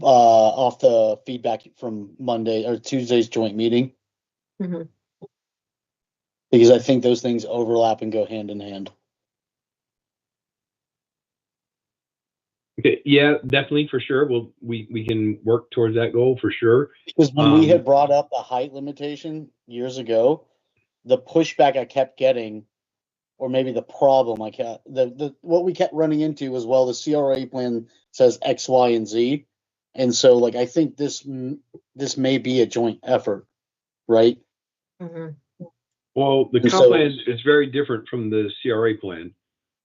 off the feedback from Monday or Tuesday's joint meeting. Mm-hmm. Because I think those things overlap and go hand in hand. Okay, yeah, definitely, for sure. We can work towards that goal for sure. Because when we had brought up the height limitation years ago, the pushback I kept getting, or maybe the problem I kept, what we kept running into was, well, the CRA plan says X, Y, and Z, and so like I think this may be a joint effort, right? Mm-hmm. Well, the comp plan is very different from the CRA plan.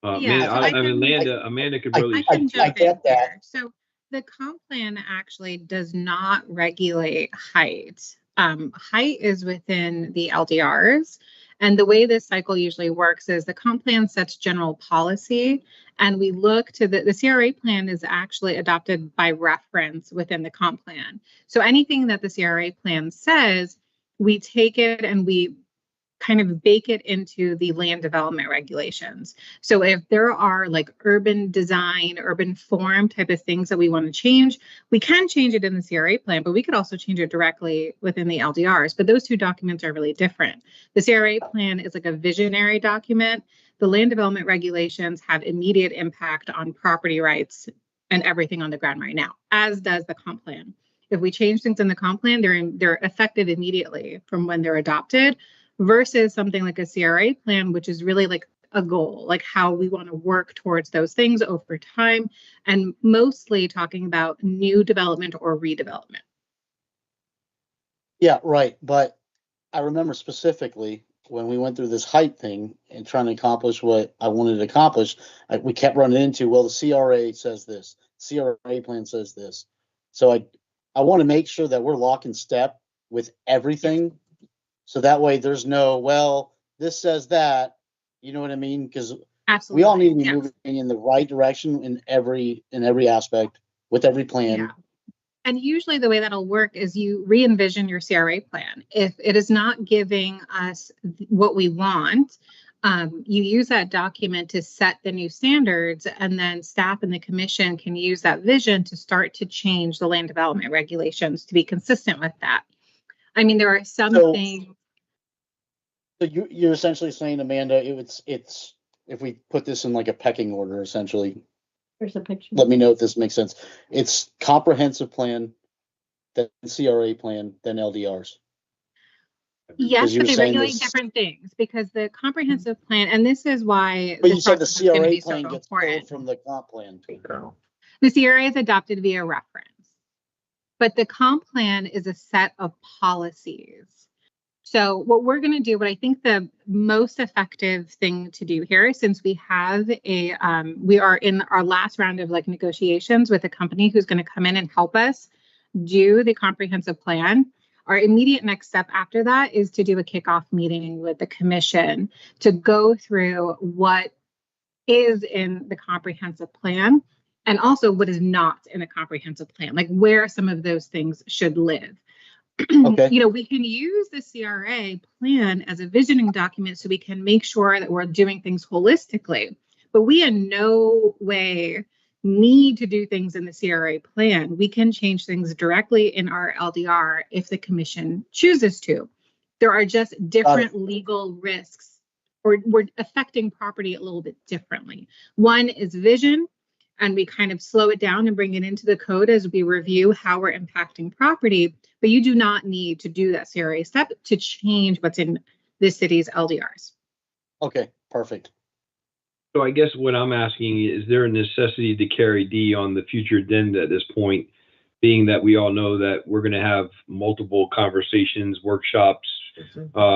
Amanda could really. I can jump in there. So the comp plan actually does not regulate height. Height is within the LDRs. And the way this cycle usually works is the comp plan sets general policy, and we look to the CRA plan is actually adopted by reference within the comp plan. So anything that the CRA plan says, we take it and we kind of bake it into the land development regulations. So if there are like urban design, urban form type of things that we want to change, we can change it in the CRA plan, but we could also change it directly within the LDRs. But those two documents are really different. The CRA plan is like a visionary document. The land development regulations have immediate impact on property rights and everything on the ground right now, as does the comp plan. If we change things in the comp plan, they're effective immediately from when they're adopted, versus something like a CRA plan, which is really like a goal, like how we want to work towards those things over time, and mostly talking about new development or redevelopment. Yeah, right. But I remember specifically when we went through this height thing and trying to accomplish what I wanted to accomplish, we kept running into, well, the CRA says this, CRA plan says this. So I want to make sure that we're lock in step with everything. So that way there's no, well, this says that, you know what I mean? Because we all need to be moving in the right direction in every aspect with every plan. Yeah. And usually the way that'll work is you re-envision your CRA plan. If it is not giving us what we want, you use that document to set the new standards, and then staff and the commission can use that vision to start to change the land development regulations to be consistent with that. I mean, there are some things. So you're essentially saying, Amanda, it's if we put this in like a pecking order, essentially. There's a picture. Let me know if this makes sense. It's comprehensive plan, then CRA plan, then LDRs. Yes, but they regulate different things, because the comprehensive plan, and this is why. But you said the CRA plan gets pulled from the comp plan. The CRA is adopted via reference, but the comp plan is a set of policies. So what we're going to do, what I think the most effective thing to do here, since we have we are in our last round of like negotiations with a company who's going to come in and help us do the comprehensive plan. Our immediate next step after that is to do a kickoff meeting with the commission to go through what is in the comprehensive plan and also what is not in a comprehensive plan, like where some of those things should live. Okay. You know, we can use the CRA plan as a visioning document so we can make sure that we're doing things holistically, but we in no way need to do things in the CRA plan. We can change things directly in our LDR if the commission chooses to. There are just different legal risks, or we're affecting property a little bit differently. One is vision, and we kind of slow it down and bring it into the code as we review how we're impacting property. But you do not need to do that CRA step to change what's in the city's LDRs. Okay, perfect. So I guess what I'm asking is there a necessity to carry D on the future agenda at this point, being that we all know that we're going to have multiple conversations, workshops,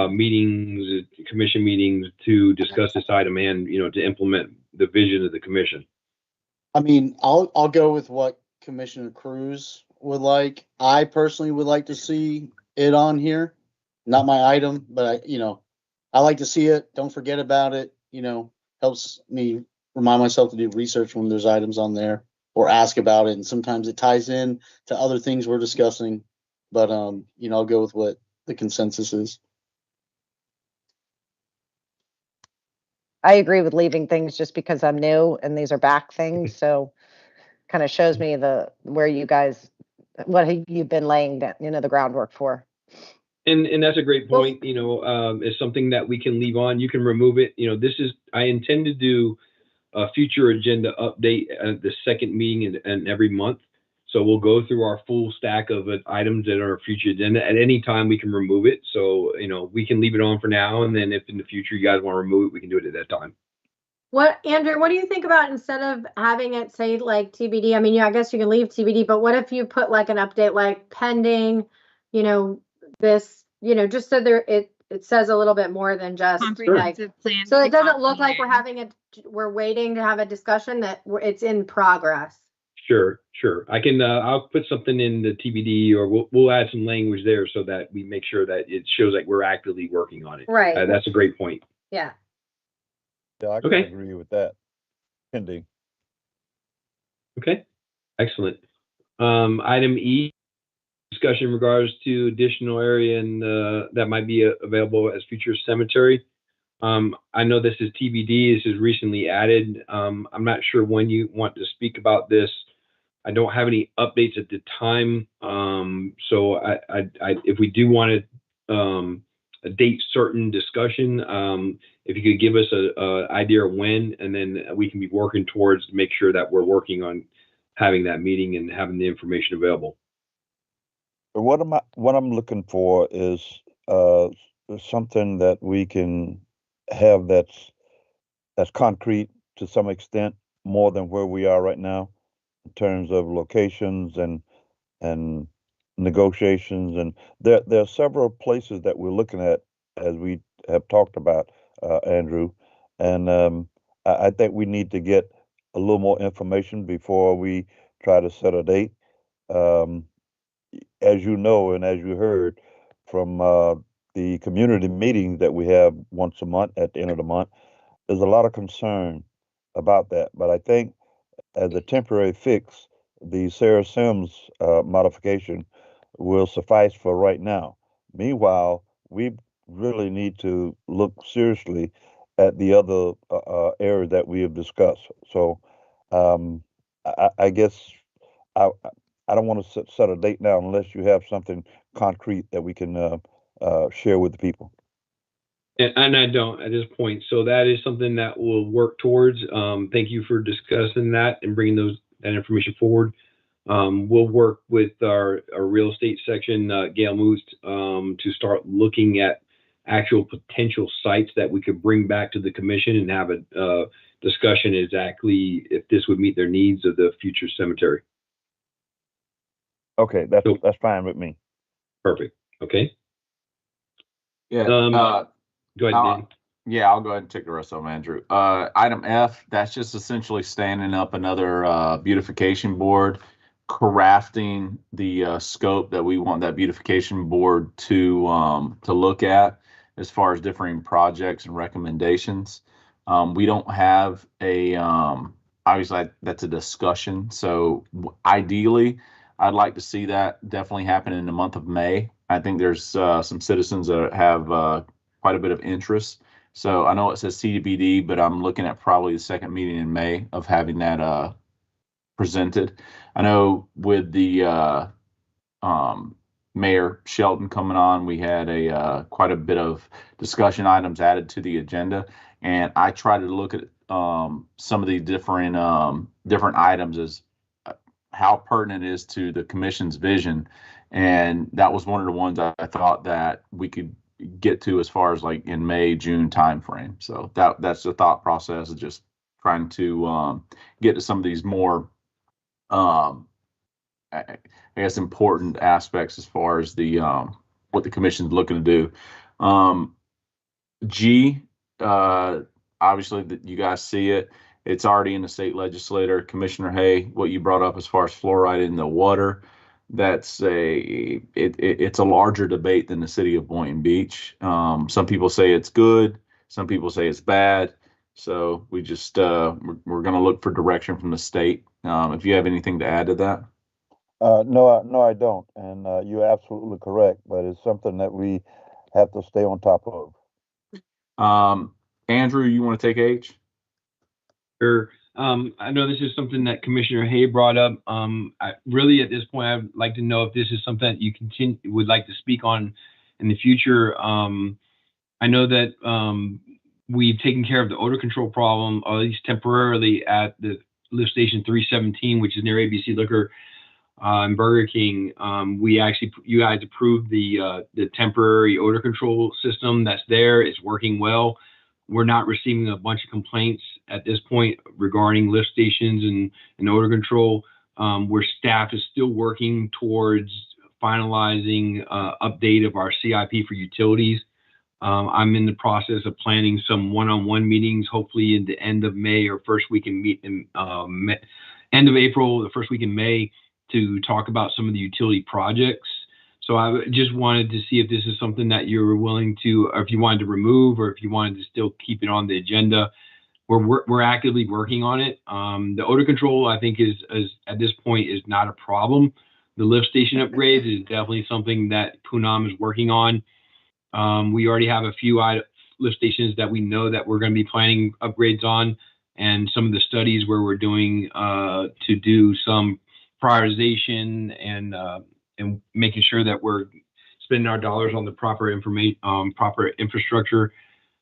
meetings, commission meetings to discuss this item and, to implement the vision of the commission. I mean, I'll go with what Commissioner Cruz would like. I personally would like to see it on here. Not my item, but I like to see it. Don't forget about it. Helps me remind myself to do research when there's items on there or ask about it. And sometimes it ties in to other things we're discussing. But I'll go with what the consensus is. I agree with leaving things just because I'm new and these are back things. So kind of shows me where you guys, what you've been laying down, the groundwork for. And that's a great point. It's something that we can leave on. You can remove it. I intend to do a future agenda update at the second meeting and every month. So we'll go through our full stack of items that are future agenda. At any time, we can remove it. So, we can leave it on for now. And then if in the future you guys want to remove it, we can do it at that time. Andrew, what do you think about instead of having it say like TBD? I mean, I guess you can leave TBD, but what if you put like an update like pending, this, just so there it says a little bit more than just comprehensive plan. So it doesn't look like we're waiting to have a discussion, that it's in progress. Sure. I can, I'll put something in the TBD, or we'll add some language there so that we make sure that it shows like we're actively working on it. Right. That's a great point. Yeah. Yeah, I can agree with that. Pending. Okay. Excellent. Item E, discussion in regards to additional area and that might be available as future cemetery. I know this is TBD. This is recently added. I'm not sure when you want to speak about this. I don't have any updates at the time. So if we do want a date certain discussion, if you could give us a idea of when, and then we can be working towards to make sure that we're working on having that meeting and having the information available. What I'm looking for is something that we can have that's concrete to some extent, more than where we are right now in terms of locations and negotiations. And there are several places that we're looking at, as we have talked about, Andrew. And I think we need to get a little more information before we try to set a date. As you know, and as you heard from the community meetings that we have once a month at the end of the month, there's a lot of concern about that. But I think as a temporary fix, the Sarah Sims modification will suffice for right now. Meanwhile, we really need to look seriously at the other areas that we have discussed. So I guess I don't want to set a date now unless you have something concrete that we can share with the people. And I don't at this point. So that is something that we'll work towards. Thank you for discussing that and bringing that information forward. We'll work with our real estate section, Gail Moose, to start looking at actual potential sites that we could bring back to the commission and have a discussion exactly if this would meet their needs of the future cemetery. Okay, that's fine with me. Perfect. Okay. Yeah. Go ahead, Dan. Yeah, I'll go ahead and take the rest of them, Andrew. Item F, that's just essentially standing up another beautification board, crafting the scope that we want that beautification board to look at as far as differing projects and recommendations. We don't have a obviously that's a discussion. So ideally, I'd like to see that definitely happen in the month of May. I think there's some citizens that have quite a bit of interest. So I know it says CBD, but I'm looking at probably the second meeting in May of having that presented. I know with the Mayor Shelton coming on, we had a quite a bit of discussion items added to the agenda, and I tried to look at some of the different items as how pertinent it is to the commission's vision, and that was one of the ones I thought that we could get to as far as like in May, June timeframe. So that's the thought process, is just trying to get to some of these more I guess important aspects as far as the what the commission's looking to do. G, obviously that you guys see it. It's already in the state legislature. Commissioner Hay, what you brought up as far as fluoride in the water, it's a larger debate than the city of Boynton Beach. Some people say it's good, some people say it's bad. So we just we're going to look for direction from the state. If you have anything to add to that. No, I don't. And you're absolutely correct, but it's something that we have to stay on top of. Andrew, you want to take H? Sure. I know this is something that Commissioner Hay brought up. I really, at this point, I'd like to know if this is something that you would like to speak on in the future. I know that we've taken care of the odor control problem, or at least temporarily, at the lift station 317, which is near ABC Liquor and Burger King. You guys approved the temporary odor control system that's there. It's working well. We're not receiving a bunch of complaints at this point regarding lift stations and odor control. Where staff is still working towards finalizing update of our CIP for utilities. I'm in the process of planning some one-on-one meetings, hopefully in the end of May or first week in end of April, the first week in May, to talk about some of the utility projects. So I just wanted to see if this is something that you're willing to, or if you wanted to remove, or if you wanted to still keep it on the agenda. We're actively working on it. The odor control, I think, is at this point is not a problem. The lift station upgrades is definitely something that Punam is working on. We already have a few lift stations that we know that we're going to be planning upgrades on, and some of the studies where we're doing to do some prioritization and making sure that we're spending our dollars on the proper proper infrastructure.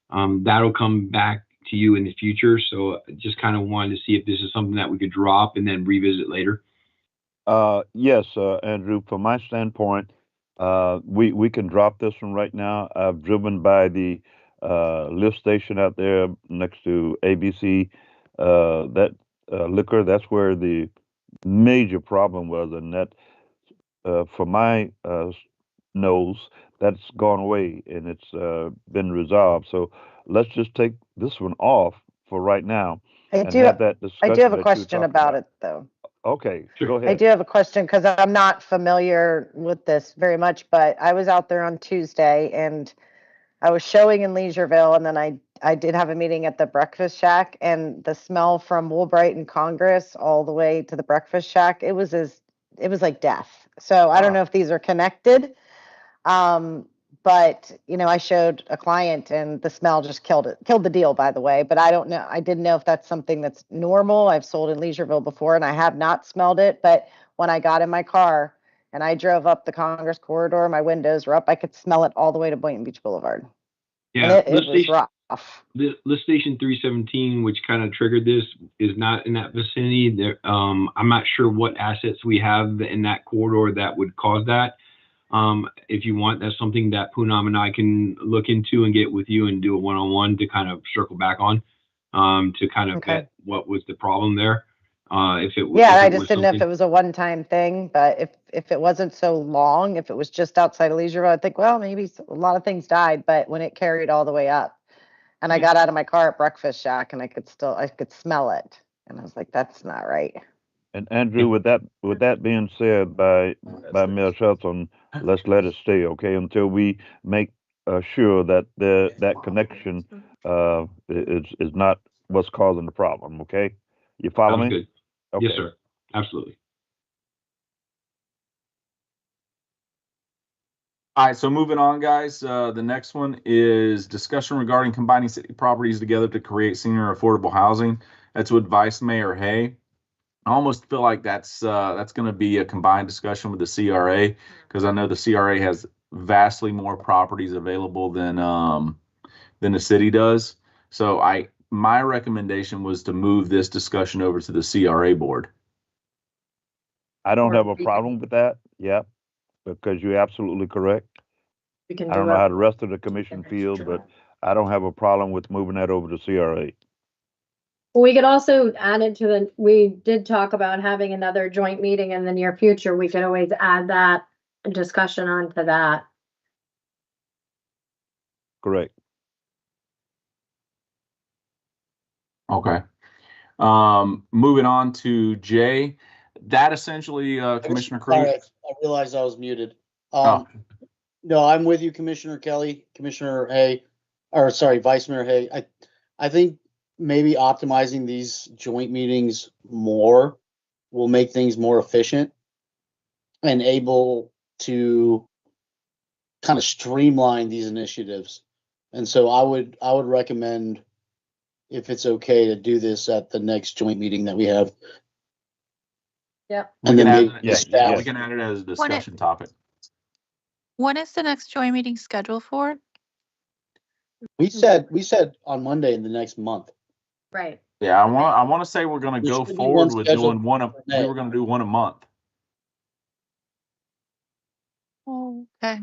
That'll come back to you in the future. So just kind of wanted to see if this is something that we could drop and then revisit later. Yes, Andrew, from my standpoint, we can drop this one right now. I've driven by the lift station out there next to ABC, liquor. That's where the major problem was, and that for my nose, that's gone away and it's been resolved. So let's just take this one off for right now and have that discussion. I do have a that you question talked about it, though. Okay, Sure. go I ahead. do have a question because I'm not familiar with this very much, but I was out there on Tuesday and I was showing in Leisureville, and then I did have a meeting at the Breakfast Shack, and the smell from Woolbright and Congress all the way to the Breakfast Shack, it was like death. So I don't know if these are connected. But I showed a client and the smell just killed the deal, by the way. But I don't know. I didn't know if that's something that's normal. I've sold in Leisureville before and I have not smelled it. But when I got in my car and I drove up the Congress corridor, my windows were up. I could smell it all the way to Boynton Beach Boulevard. Yeah, and it was rough. The lift station 317, which kind of triggered this, is not in that vicinity. There, I'm not sure what assets we have in that corridor that would cause that. If you want, that's something that Poonam and I can look into and get with you and do a one-on-one to kind of circle back on, to kind of vet what was the problem there. If it was, I just didn't know if it was a one-time thing, but if it wasn't so long, if it was just outside of Leisureville, I think, well, maybe a lot of things died, but when it carried all the way up, and I got out of my car at Breakfast Shack and I could smell it, and I was like, that's not right. And Andrew, with that being said by Mayor Shelton, let's let it stay, okay, until we make sure that that connection is not what's causing the problem, okay? You follow me? Good. Okay. Yes, sir. Absolutely. All right, so moving on, guys. The next one is discussion regarding combining city properties together to create senior affordable housing. That's with Vice Mayor Hay. I almost feel like that's going to be a combined discussion with the CRA, because I know the CRA has vastly more properties available than the city does. So my recommendation was to move this discussion over to the CRA board. I don't Or have a we can- problem with that. Yeah, because you're absolutely correct. We can I do don't know it. how the rest of the commission next feels, July. but I don't have a problem with moving that over to CRA. Well, we could also add it to we did talk about having another joint meeting in the near future. We could always add that discussion onto that. Correct. Okay. Moving on to J. That essentially, Commissioner Cruz. Sorry, I realized I was muted. Oh. No, I'm with you, Commissioner Kelly, Commissioner Hay, or sorry, Vice Mayor Hay. I think maybe optimizing these joint meetings more will make things more efficient and able to kind of streamline these initiatives. And so I would recommend, if it's okay, to do this at the next joint meeting that we have. Yep. And then maybe we can add it as a discussion topic. When is the next joint meeting scheduled for? we said on Monday in the next month. Right. Yeah, I want to say we're going to There go should be forward one with scheduled doing one for we May. were going to do one a month. Okay.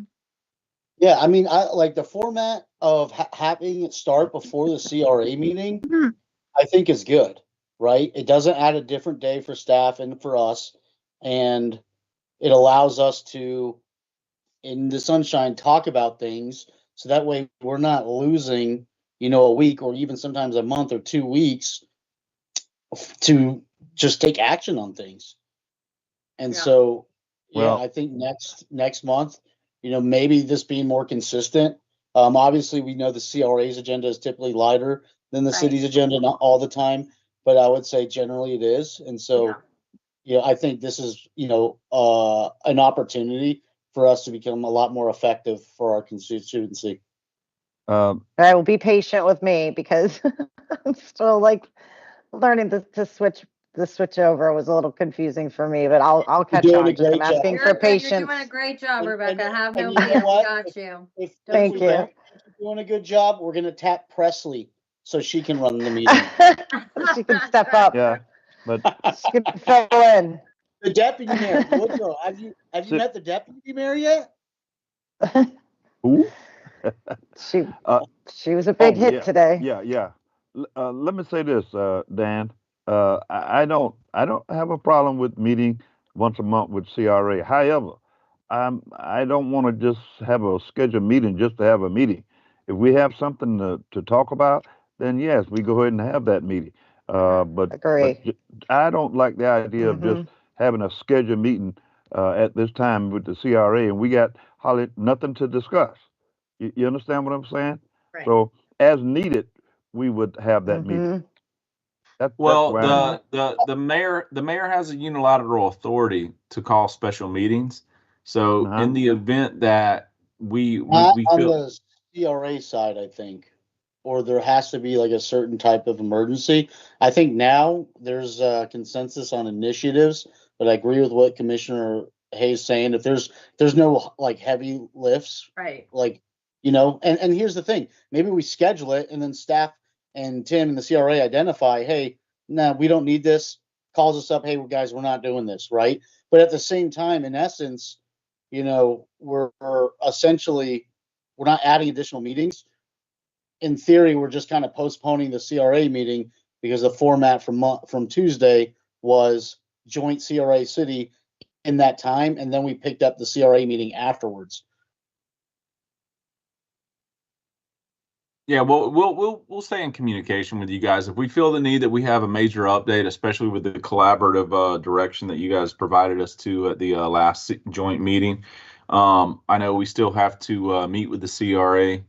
Yeah, I mean, I like the format of having it start before the CRA meeting. I think is good, right? It doesn't add a different day for staff and for us, and it allows us to, in the sunshine, talk about things, so that way we're not losing, a week or even sometimes a month or 2 weeks to just take action on things. And Yeah. so, Well- I think next month, maybe this being more consistent. Obviously, we know the CRA's agenda is typically lighter than the Right. city's agenda, not all the time, but I would say generally it is. And so, I think this is, an opportunity for us to become a lot more effective for our constituency. All right, well, be patient with me because I'm still like learning to switch over. It was a little confusing for me, but I'll catch doing on. a Just I'm great job. asking You're for good. patience. You're doing a great job, And- Rebecca. Have no and you know fear. what? Got you. If Thank we you. don't think you're doing a good job, we're gonna tap Presley so she can run the meeting. She can step up. Yeah, but She can fill in. The deputy mayor, Woodrow, have you met the deputy mayor yet? who? She was a big hit yeah, today. Yeah. Let me say this, Dan. I don't have a problem with meeting once a month with CRA. However, I don't want to just have a scheduled meeting just to have a meeting. If we have something to talk about, then yes, we go ahead and have that meeting. But Agree. I don't like the idea of just having a scheduled meeting at this time with the CRA, and we got hardly nothing to discuss. You understand what I'm saying? Right. So as needed, we would have that meeting. That's Well, where I'm at. the mayor has a unilateral authority to call special meetings. So Uh-huh. in the event that we Not on feel the CRA side, I think, or there has to be like a certain type of emergency. I think now there's a consensus on initiatives, but I agree with what Commissioner Hayes saying. If there's no like heavy lifts, Right. like, and here's the thing, maybe we schedule it and then staff and Tim and the CRA identify, hey, no, we don't need this, calls us up, hey, guys, we're not doing this, right? But at the same time, in essence, we're essentially, we're not adding additional meetings. In theory, we're just kind of postponing the CRA meeting because the format from Tuesday was joint CRA city in that time, and then we picked up the CRA meeting afterwards. Yeah, well, we'll stay in communication with you guys. If we feel the need that we have a major update, especially with the collaborative direction that you guys provided us to at the last joint meeting. I know we still have to meet with the CRA.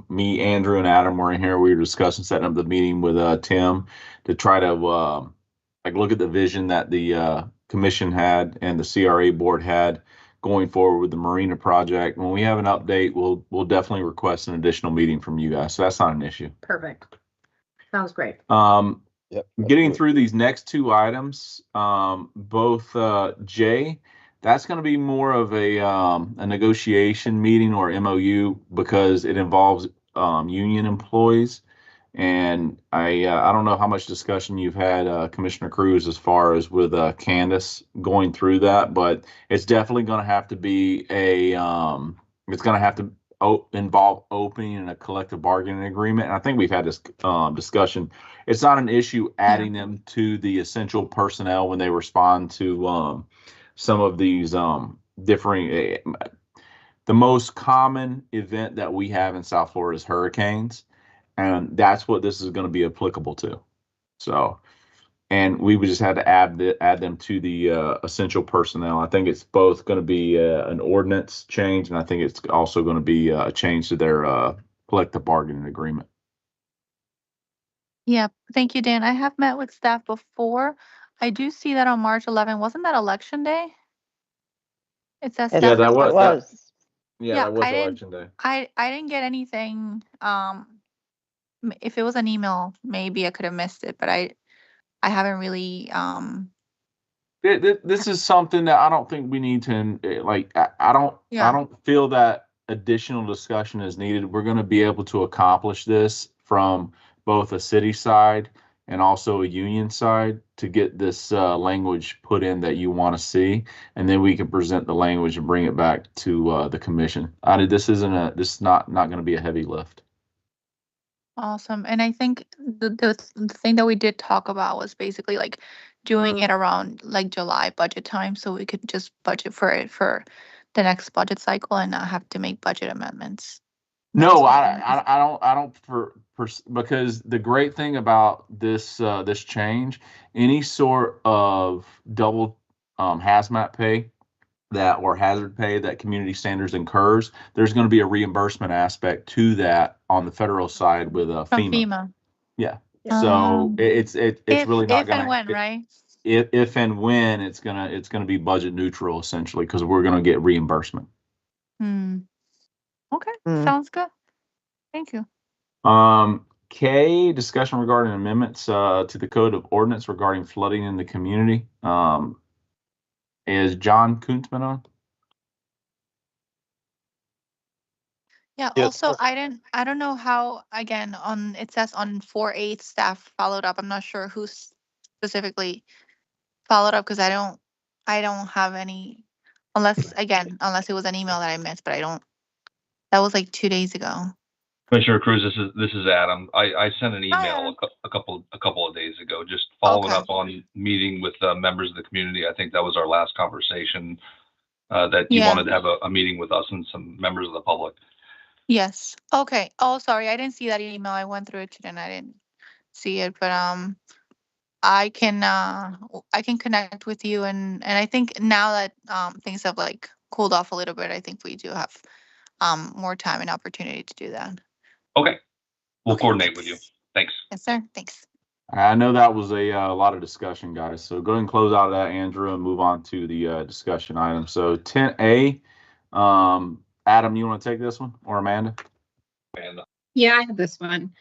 Me, Andrew, and Adam were in here. We were discussing setting up the meeting with Tim to try to look at the vision that the commission had and the CRA board had going forward with the marina project. When we have an update, we'll definitely request an additional meeting from you guys. So that's not an issue. Perfect. Sounds great. Yep. That's Getting good. through these next two items, both Jay, that's going to be more of a negotiation meeting or MOU because it involves union employees. And I don't know how much discussion you've had, Commissioner Cruz, as far as with Candace going through that, but it's definitely going to have to be it's going to have to involve opening a collective bargaining agreement. And I think we've had this discussion. It's not an issue adding them to the essential personnel when they respond to some of these differing. The most common event that we have in South Florida is hurricanes. And that's what this is going to be applicable to. So, and we would just have to add them to the essential personnel. I think it's both going to be an ordinance change, and I think it's also going to be a change to their collective bargaining agreement. Yeah, thank you, Dan. I have met with staff before. I do see that on March 11th. Wasn't that election day? It says Yeah, staff that request. was. Yeah, that was I didn't. election day. I didn't get anything. If it was an email, maybe I could have missed it, but I haven't really. This is something that I don't think we need to like. I don't feel that additional discussion is needed. We're going to be able to accomplish this from both a city side and also a union side to get this language put in that you want to see, and then we can present the language and bring it back to the commission. This is not going to be a heavy lift. Awesome. And I think the thing that we did talk about was basically like doing it around like July budget time, so we could just budget for it for the next budget cycle and not have to make budget amendments. No, I don't because the great thing about this change, any sort of double hazmat pay or hazard pay that community standards incurs, there's going to be a reimbursement aspect to that on the federal side with From FEMA. FEMA. Yeah. So it's really not going to. If and when, right? If and when it's gonna be budget neutral essentially because we're going to get reimbursement. Okay, sounds good. Thank you. K, discussion regarding amendments to the Code of Ordinance regarding flooding in the community. Is John Kuntzman on? Yeah. Yes. Also, I don't know how, again, it says on 4/8 staff followed up. I'm not sure who specifically followed up because I don't have any, unless it was an email that I missed, but that was like 2 days ago. Commissioner Cruz, this is Adam. I sent an email a couple of days ago, just following up on meeting with members of the community. I think that was our last conversation, that you wanted to have a meeting with us and some members of the public. Yes. Okay. Oh, sorry. I didn't see that email. I went through it today and I didn't see it, but I can connect with you and I think now that things have like cooled off a little bit, I think we do have more time and opportunity to do that. Okay. We'll coordinate with you. Thanks. Yes, sir. Thanks. I know that was a lot of discussion, guys. So go ahead and close out of that, Andrew, and move on to the discussion item. So 10A, Adam, you want to take this one or Amanda? Yeah, I have this one.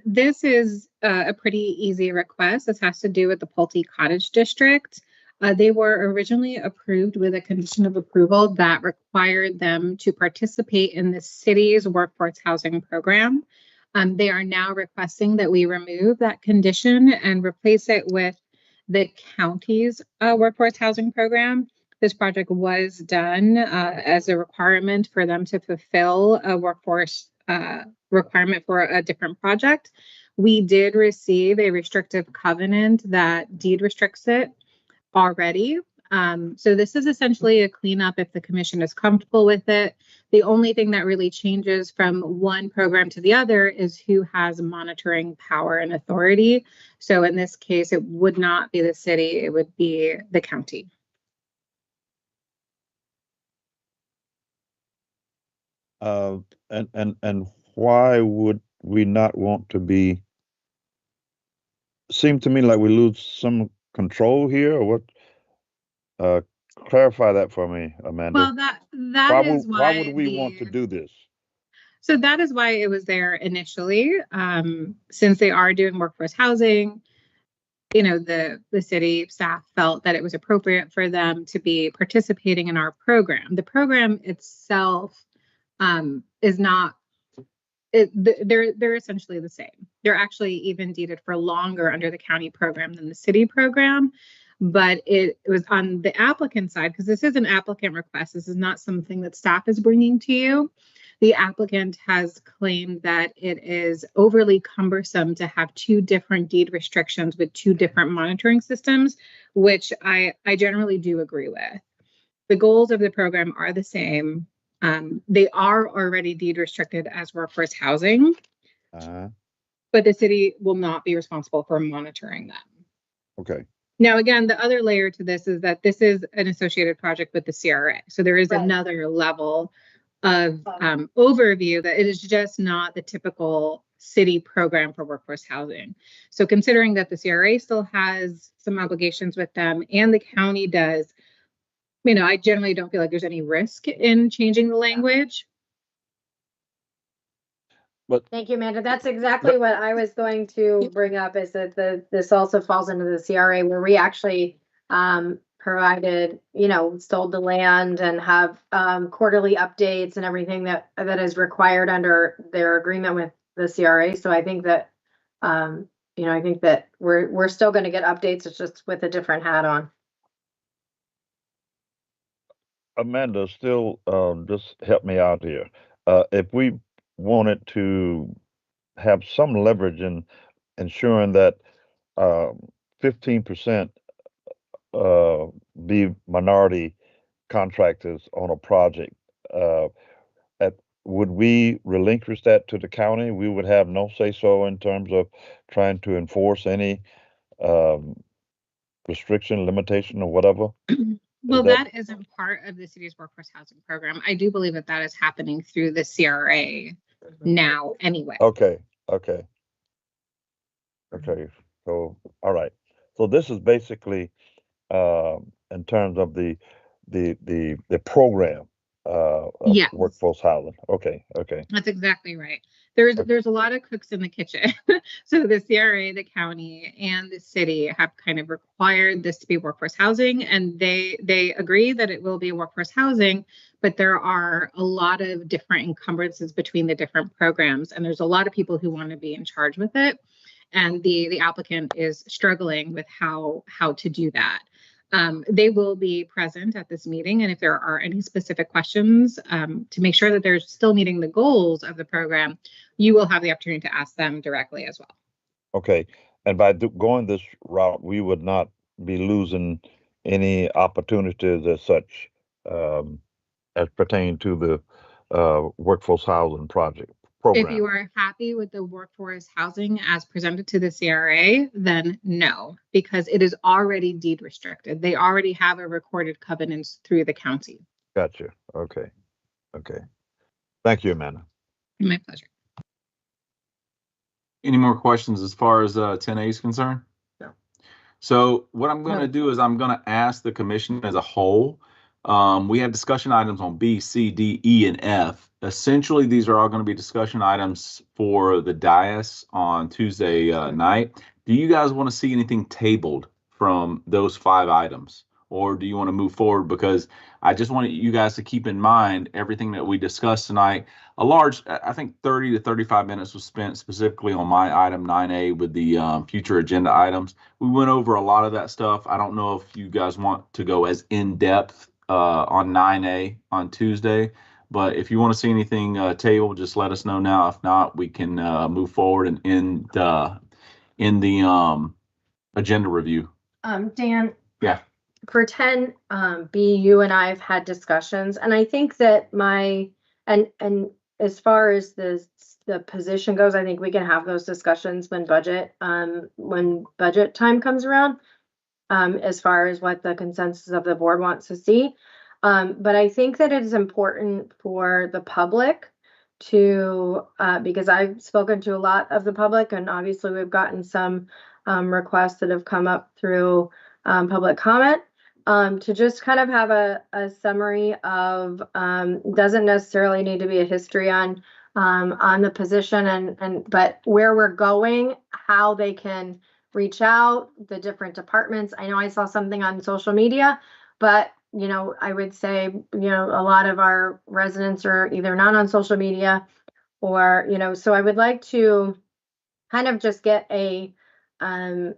This is a pretty easy request. This has to do with the Pulte Cottage District. They were originally approved with a condition of approval that required them to participate in the city's workforce housing program. They are now requesting that we remove that condition and replace it with the county's workforce housing program. This project was done as a requirement for them to fulfill a workforce requirement for a different project. We did receive a restrictive covenant that deed restricts it already. So this is essentially a cleanup if the commission is comfortable with it. The only thing that really changes from one program to the other is who has monitoring power and authority. So in this case, it would not be the city, it would be the county. And why would we not want to be? Seem to me like we lose some control here, or what? Clarify that for me, Amanda. Well, why would we want to do this? So that is why it was there initially. Since they are doing workforce housing, the city staff felt that it was appropriate for them to be participating in our program. The program itself is not. They're essentially the same. They're actually even deeded for longer under the county program than the city program. But it was on the applicant side, because this is an applicant request. This is not something that staff is bringing to you. The applicant has claimed that it is overly cumbersome to have two different deed restrictions with two different monitoring systems, which I generally do agree with. The goals of the program are the same. They are already deed restricted as workforce housing, but the city will not be responsible for monitoring them. Okay. Now, again, the other layer to this is that this is an associated project with the CRA. So there is Right. another level of overview that it is just not the typical city program for workforce housing. So considering that the CRA still has some obligations with them and the county does, I generally don't feel like there's any risk in changing the language. But Thank you, Amanda. That's exactly what I was going to bring up, is that this also falls into the CRA, where we actually provided, sold the land and have quarterly updates and everything that is required under their agreement with the CRA. So I think that, I think that we're still going to get updates. It's just with a different hat on. Amanda, still, just help me out here. If we wanted to have some leverage in ensuring that 15% be minority contractors on a project, would we relinquish that to the county? We would have no say-so in terms of trying to enforce any restriction, limitation, or whatever? Well, that isn't part of the city's workforce housing program. I do believe that is happening through the CRA now anyway. Okay. So, all right. So this is basically in terms of the program of Yes. workforce housing. Okay. That's exactly right. There's a lot of cooks in the kitchen. So the CRA, the county, and the city have kind of required this to be workforce housing, and they agree that it will be workforce housing, but there are a lot of different encumbrances between the different programs, and there's a lot of people who want to be in charge with it, and the applicant is struggling with how to do that. They will be present at this meeting, and if there are any specific questions to make sure that they're still meeting the goals of the program, you will have the opportunity to ask them directly as well. Okay. And by going this route, we would not be losing any opportunities as such as pertain to the workforce housing project program. If you are happy with the workforce housing as presented to the CRA, then no, because it is already deed restricted. They already have a recorded covenants through the county. Gotcha. Okay. Thank you, Amanda. My pleasure. Any more questions as far as 10A is concerned? No. So what I'm going to do is I'm going to ask the commission as a whole. We have discussion items on B, C, D, E, and F. Essentially, these are all going to be discussion items for the dais on Tuesday night. Do you guys want to see anything tabled from those 5 items? Or do you want to move forward? Because I just want you guys to keep in mind everything that we discussed tonight. I think 30 to 35 minutes was spent specifically on my item 9A with the future agenda items. We went over a lot of that stuff. I don't know if you guys want to go as in-depth on 9A on Tuesday, but if you want to see anything tabled, just let us know now. If not, we can move forward and end in the agenda review. Dan. Yeah. For 10, B, you and I have had discussions, and I think that and as far as the position goes, I think we can have those discussions when budget time comes around, as far as what the consensus of the board wants to see. But I think that it is important for the public to, because I've spoken to a lot of the public, and obviously we've gotten some requests that have come up through public comment, to just kind of have a summary of, doesn't necessarily need to be a history on the position but where we're going, how they can reach out, the different departments. I know I saw something on social media, but you know, I would say, you know, a lot of our residents are either not on social media or, you know, so I would like to kind of just get a, kind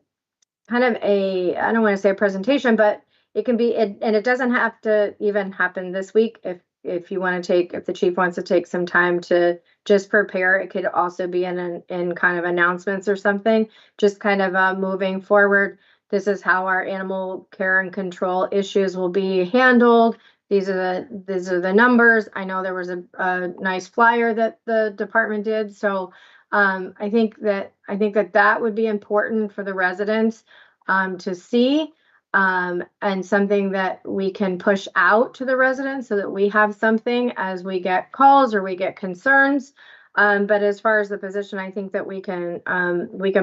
of a, I don't want to say a presentation, but it can be, and it doesn't have to even happen this week. If you want to take, if the chief wants to take some time to just prepare, it could also be in kind of announcements or something, just kind of moving forward. This is how our animal care and control issues will be handled. These are the numbers. I know there was a nice flyer that the department did. So I think that would be important for the residents to see, and something that we can push out to the residents so that we have something as we get calls or we get concerns. But as far as the position, I think that we can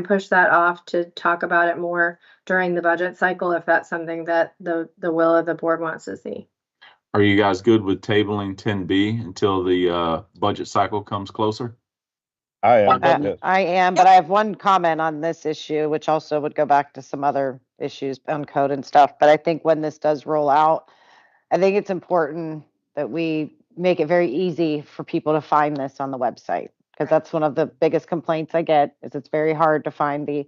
push that off to talk about it more during the budget cycle if that's something that the will of the board wants to see. Are you guys good with tabling 10B until the budget cycle comes closer? I am. Yes. I am, but I have one comment on this issue, which also would go back to some other issues on code and stuff. But I think when this does roll out, I think it's important that we make it very easy for people to find this on the website, because that's one of the biggest complaints I get is it's very hard to find the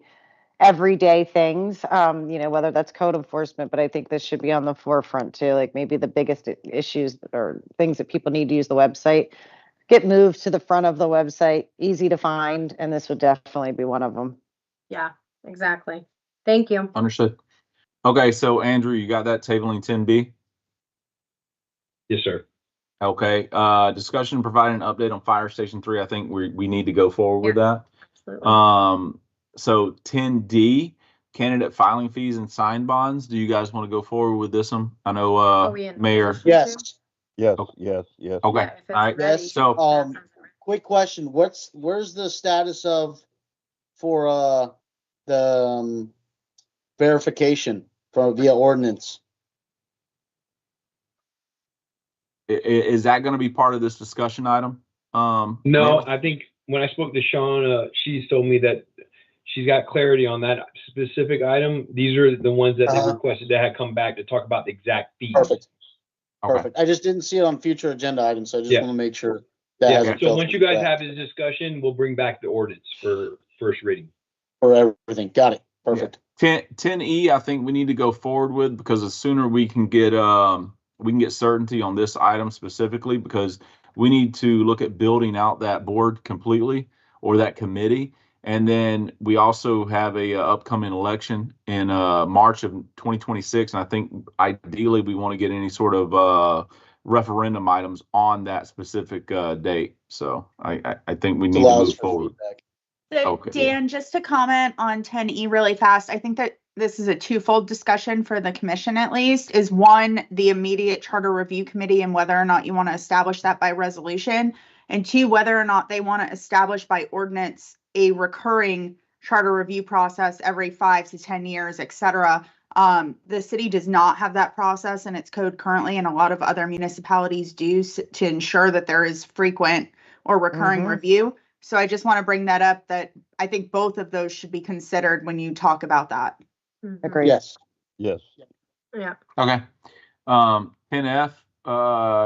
everyday things, you know, whether that's code enforcement, but I think this should be on the forefront too. Like maybe the biggest issues or things that people need to use the website get moved to the front of the website, easy to find, and this would definitely be one of them. Yeah, exactly. Thank you. Understood. Okay, so Andrew, you got that tabling 10B? Yes, sir. Okay, discussion providing an update on Fire Station 3. I think we need to go forward with that. Absolutely. So 10D, candidate filing fees and sign bonds. Do you guys want to go forward with this one? I know, Mayor. Yes. Yes. Okay. Yes. Yes. Okay. Yeah, if it's All right. ready. Yes. So, Quick question. Where's the status for the verification via ordinance? is that going to be part of this discussion item? No, Mayor? I think when I spoke to Sean, she's told me that she's got clarity on that specific item. These are the ones that they requested that had come back to talk about the exact fees. Perfect. Okay. Perfect. I just didn't see it on future agenda items, so I just want to make sure that Yeah. hasn't So fell once you through guys the have cracks. this discussion, we'll bring back the ordinance for first reading. For everything. Got it. Perfect. 10E, I think we need to go forward with, because the sooner we can get certainty on this item specifically, because we need to look at building out that board completely, or that committee. And then we also have a upcoming election in March of 2026. And I think ideally we want to get any sort of referendum items on that specific date. So I think we need to move forward. So Okay. Dan, just to comment on 10E really fast, I think that this is a twofold discussion for the commission, at least, is one, the immediate charter review committee and whether or not you want to establish that by resolution, and two, whether or not they want to establish by ordinance a recurring charter review process every 5 to 10 years, et cetera. The city does not have that process in its code currently, and a lot of other municipalities do, to ensure that there is frequent or recurring review. So I just want to bring that up, that I think both of those should be considered when you talk about that. Agreed. Yes. Yes. Yeah. Okay. 10F,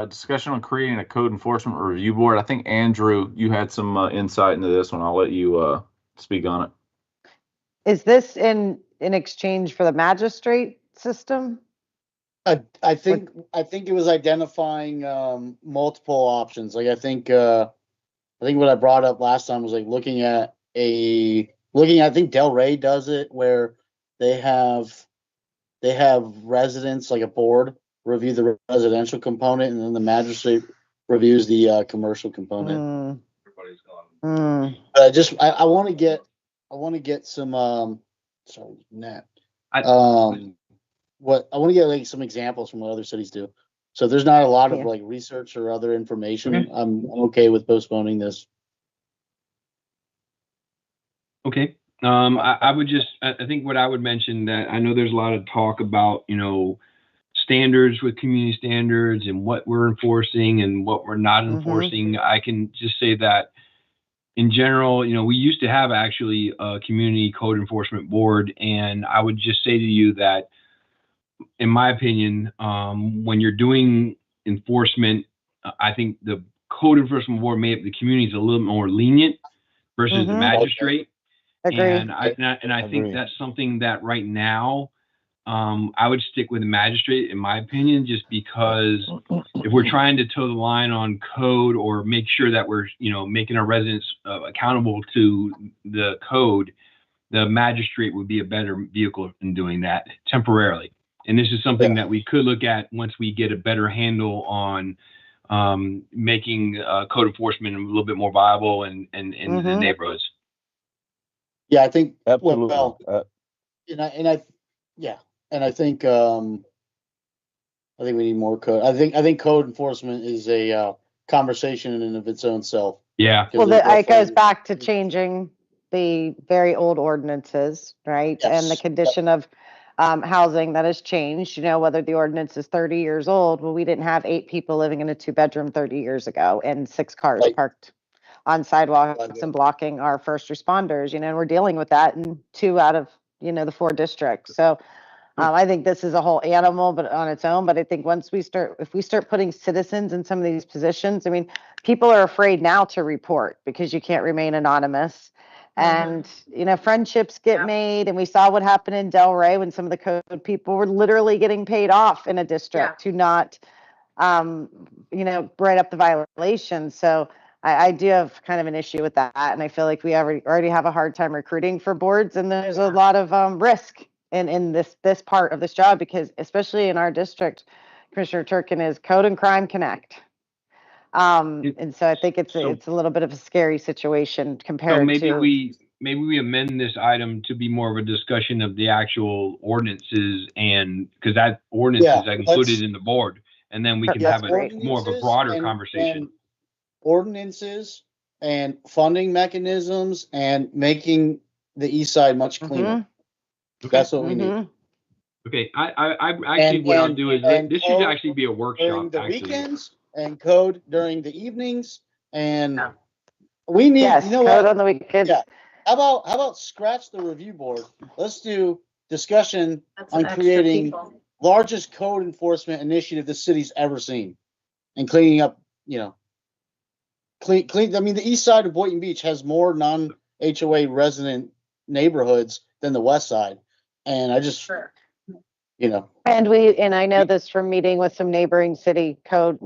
discussion on creating a code enforcement review board. I think, Andrew, you had some insight into this one. I'll let you speak on it. Is this in exchange for the magistrate system? I think it was identifying multiple options. Like I think what I brought up last time was like looking at I think Del Rey does it, where they have residents, like a board, review the residential component, and then the magistrate reviews the commercial component. Everybody's gone. But I want to get some sorry, Nat. I want to get like some examples from what other cities do. So if there's not a lot of like research or other information, Okay. I'm okay with postponing this. Okay. I think what I would mention, that I know there's a lot of talk about, standards with community standards and what we're enforcing and what we're not enforcing. I can just say that in general, you know, we used to have actually a community code enforcement board, and I would just say to you that, in my opinion, when you're doing enforcement, I think the code enforcement board the community is a little more lenient versus the magistrate. Agree. And I think that's something that right now, I would stick with the magistrate, in my opinion, just because if we're trying to toe the line on code or make sure that we're, you know, making our residents accountable to the code, the magistrate would be a better vehicle in doing that temporarily. And this is something that we could look at once we get a better handle on making code enforcement a little bit more viable in the neighborhoods. Yeah, I think Absolutely. Well, and I think we need more code. I think code enforcement is a conversation in and of its own self. Yeah. Well, it goes back to changing the very old ordinances, right? Yes. And the condition of housing that has changed, you know, whether the ordinance is 30 years old. Well, we didn't have 8 people living in a 2-bedroom 30 years ago and 6 cars parked on sidewalks and blocking our first responders, you know, and we're dealing with that in 2 out of, you know, the 4 districts. So I think this is a whole animal, but on its own. But I think if we start putting citizens in some of these positions, I mean, people are afraid now to report because you can't remain anonymous. And, you know, friendships get made. And we saw what happened in Delray when some of the code people were literally getting paid off in a district to not, you know, write up the violations. So I do have kind of an issue with that. And I feel like we already have a hard time recruiting for boards. And there's a lot of risk in this part of this job, because especially in our district, Commissioner Turkin, is code and crime connect. And so I think it's a little bit of a scary situation compared to. Maybe we amend this item to be more of a discussion of the actual ordinances, and because that ordinance is included in the board, and then we can have more of a broader conversation. And ordinances and funding mechanisms and making the east side much cleaner. Okay. That's what we need. Okay, I actually what I'll do is this should actually be a workshop during the actually. weekends and code during the evenings, and we need you know code on the weekends. Yeah. How about scratch the review board? Let's do discussion on creating largest code enforcement initiative the city's ever seen, and cleaning up. You know, clean. I mean, the east side of Boynton Beach has more non-HOA resident neighborhoods than the west side. And I just, you know. And I know this from meeting with some neighboring city code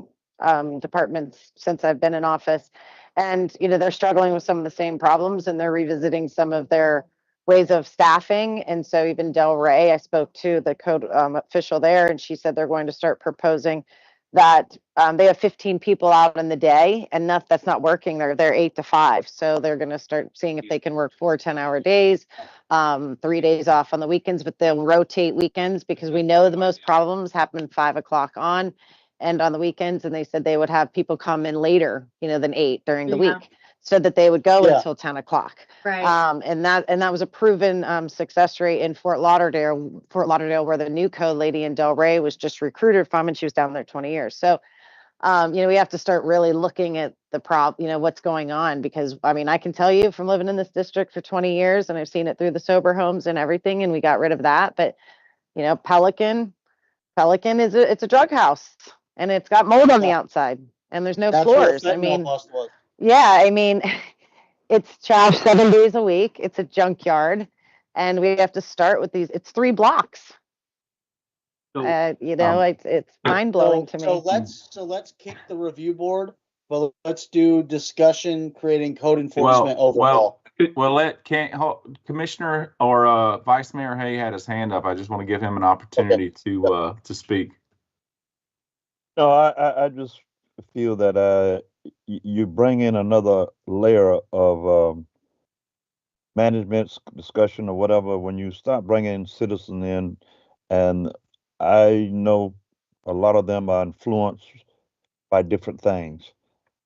departments since I've been in office. And, you know, they're struggling with some of the same problems, and they're revisiting some of their ways of staffing. And so even Delray, I spoke to the code official there, and she said they're going to start proposing that they have 15 people out in the day, and that's not working. They're 8 to 5. So they're going to start seeing if they can work 4 10-hour days, 3 days off on the weekends, but they'll rotate weekends, because we know the most problems happen 5 o'clock on and on the weekends. And they said they would have people come in later, you know, than 8 during the week, so that they would go until 10 o'clock. Right. And that was a proven success rate in Fort Lauderdale, where the new code lady in Delray was just recruited from, and she was down there 20 years. So, you know, we have to start really looking at you know, what's going on, because I mean, I can tell you from living in this district for 20 years, and I've seen it through the sober homes and everything, and we got rid of that. But, you know, Pelican it's a drug house, and it's got mold on the outside, and there's no floors. I mean, it's trash 7 days a week. It's a junkyard, and we have to start with these. It's 3 blocks. So, you know, it's mind blowing to me. So let's kick the review board. Well, let's do discussion creating code enforcement overall. Commissioner or Vice Mayor Hay had his hand up. I just want to give him an opportunity to speak. No, I just feel that you bring in another layer of management discussion or whatever when you start bringing citizens in, and I know a lot of them are influenced by different things.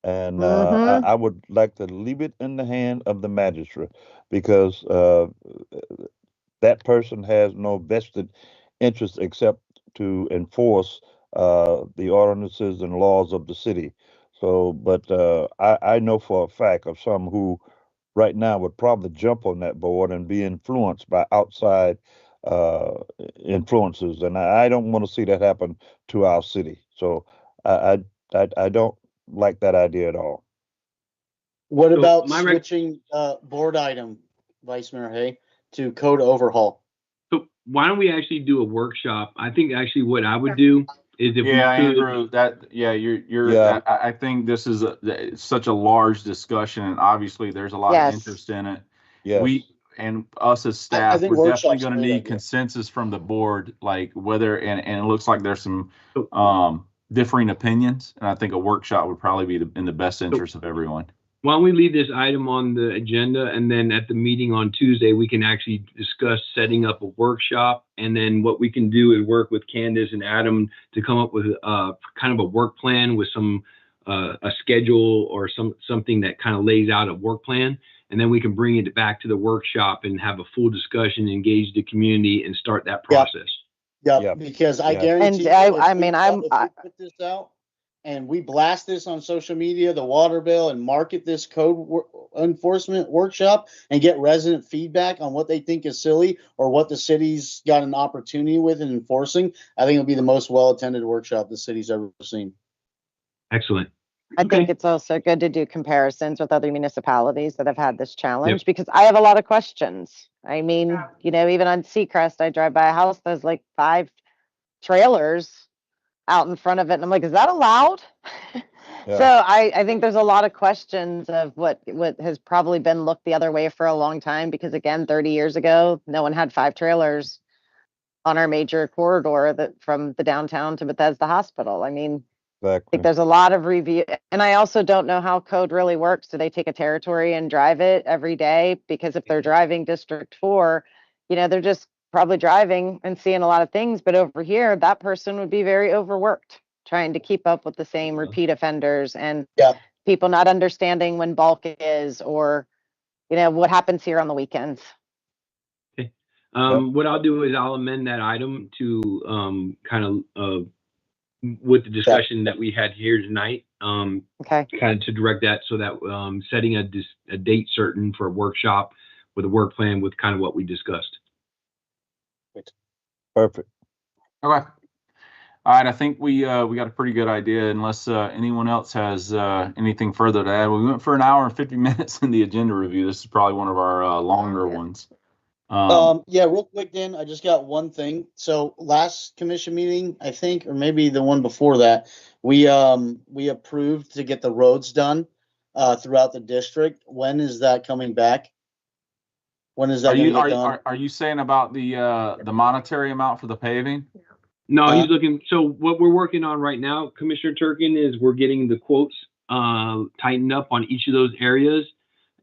And I would like to leave it in the hand of the magistrate, because that person has no vested interest except to enforce the ordinances and laws of the city. So, but I know for a fact of some who right now would probably jump on that board and be influenced by outside uh, influences, and I don't want to see that happen to our city. So I don't like that idea at all. What So about my switching board item, Vice Mayor Hay, to code overhaul? So why don't we actually do a workshop? I think actually what I would do is if Yeah, we could, Andrew, you're. Yeah. I think this is it's such a large discussion, and obviously there's a lot Yes. of interest in it. Yes. We and us as I staff, think we're definitely workshop's going a to great need idea. consensus from the board, like whether and it looks like there's some differing opinions, and I think a workshop would probably be in the best interest of everyone. why don't we leave this item on the agenda, and then at the meeting on Tuesday, we can actually discuss setting up a workshop. And then what we can do is work with Candace and Adam to come up with kind of a work plan with some a schedule or something that kind of lays out a work plan. And then we can bring it back to the workshop and have a full discussion, engage the community, and start that process. Yeah, because I Yeah. guarantee And you, I if mean, we put this out and we blast this on social media, the water bill, and market this code enforcement workshop and get resident feedback on what they think is silly or what the city's got an opportunity with in enforcing, I think it'll be the most well-attended workshop the city's ever seen. Excellent. I think it's also good to do comparisons with other municipalities that have had this challenge, because I have a lot of questions. I mean, you know, even on Seacrest, I drive by a house, there's like 5 trailers out in front of it, and I'm like, is that allowed? Yeah. So I think there's a lot of questions of what has probably been looked the other way for a long time, because again, 30 years ago, no one had 5 trailers on our major corridor that from the downtown to Bethesda Hospital. I mean, I Exactly. think there's a lot of review, and I also don't know how code really works. Do they take a territory and drive it every day? Because if they're driving District 4, you know, they're just probably driving and seeing a lot of things. But over here, that person would be very overworked trying to keep up with the same repeat offenders and people not understanding when bulk is, or, you know, what happens here on the weekends. Okay. What I'll do is I'll amend that item to kind of with the discussion that we had here tonight, Okay. kind of to direct that so that setting a date certain for a workshop with a work plan with kind of what we discussed. Perfect. Okay. All right. I think we got a pretty good idea. Unless anyone else has anything further to add, we went for an hour and 50 minutes in the agenda review. This is probably one of our longer ones. Yeah, real quick, Dan, I just got one thing. So last commission meeting, I think, or maybe the one before that, we approved to get the roads done throughout the district. When is that coming back? When is that going to get done? Are you saying about the monetary amount for the paving? No, he's looking. So what we're working on right now, Commissioner Turkin, is we're getting the quotes tightened up on each of those areas.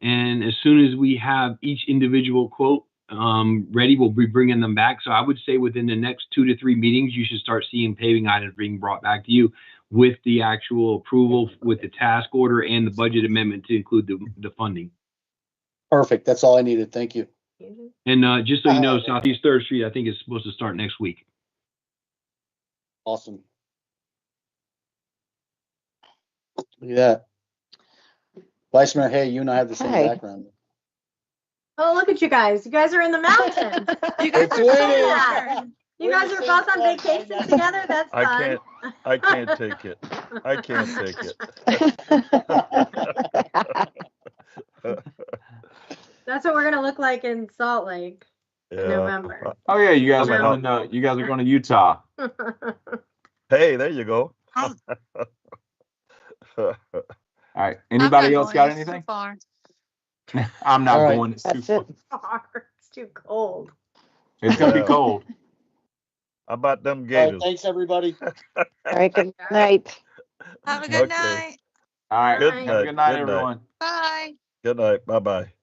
And as soon as we have each individual quote ready, we'll be bringing them back. So I would say within the next 2 to 3 meetings, you should start seeing paving items being brought back to you with the actual approval, with the task order and the budget amendment to include the funding. Perfect. That's all I needed. Thank you. And just so you know, Southeast 3rd Street, I think is supposed to start next week. Awesome. Look at that. Vice Mayor, hey, you and I have the same background. Oh, look at you guys. You guys are in the mountains. You guys are winning. You guys are both on vacation together. That's fun. I can't take it. I can't take it. That's what we're gonna look like in Salt Lake in November. Oh yeah, you guys are going to you guys are going to Utah. Hey, there you go. All right. Anybody else got anything? I'm not going. It's too far. It's too cold. It's gonna be cold. How about them gators? Right, thanks, everybody. All right. Good night. Have a good night. All right. Good Have night. a good night, Good night. everyone. Bye. Good night. Bye bye.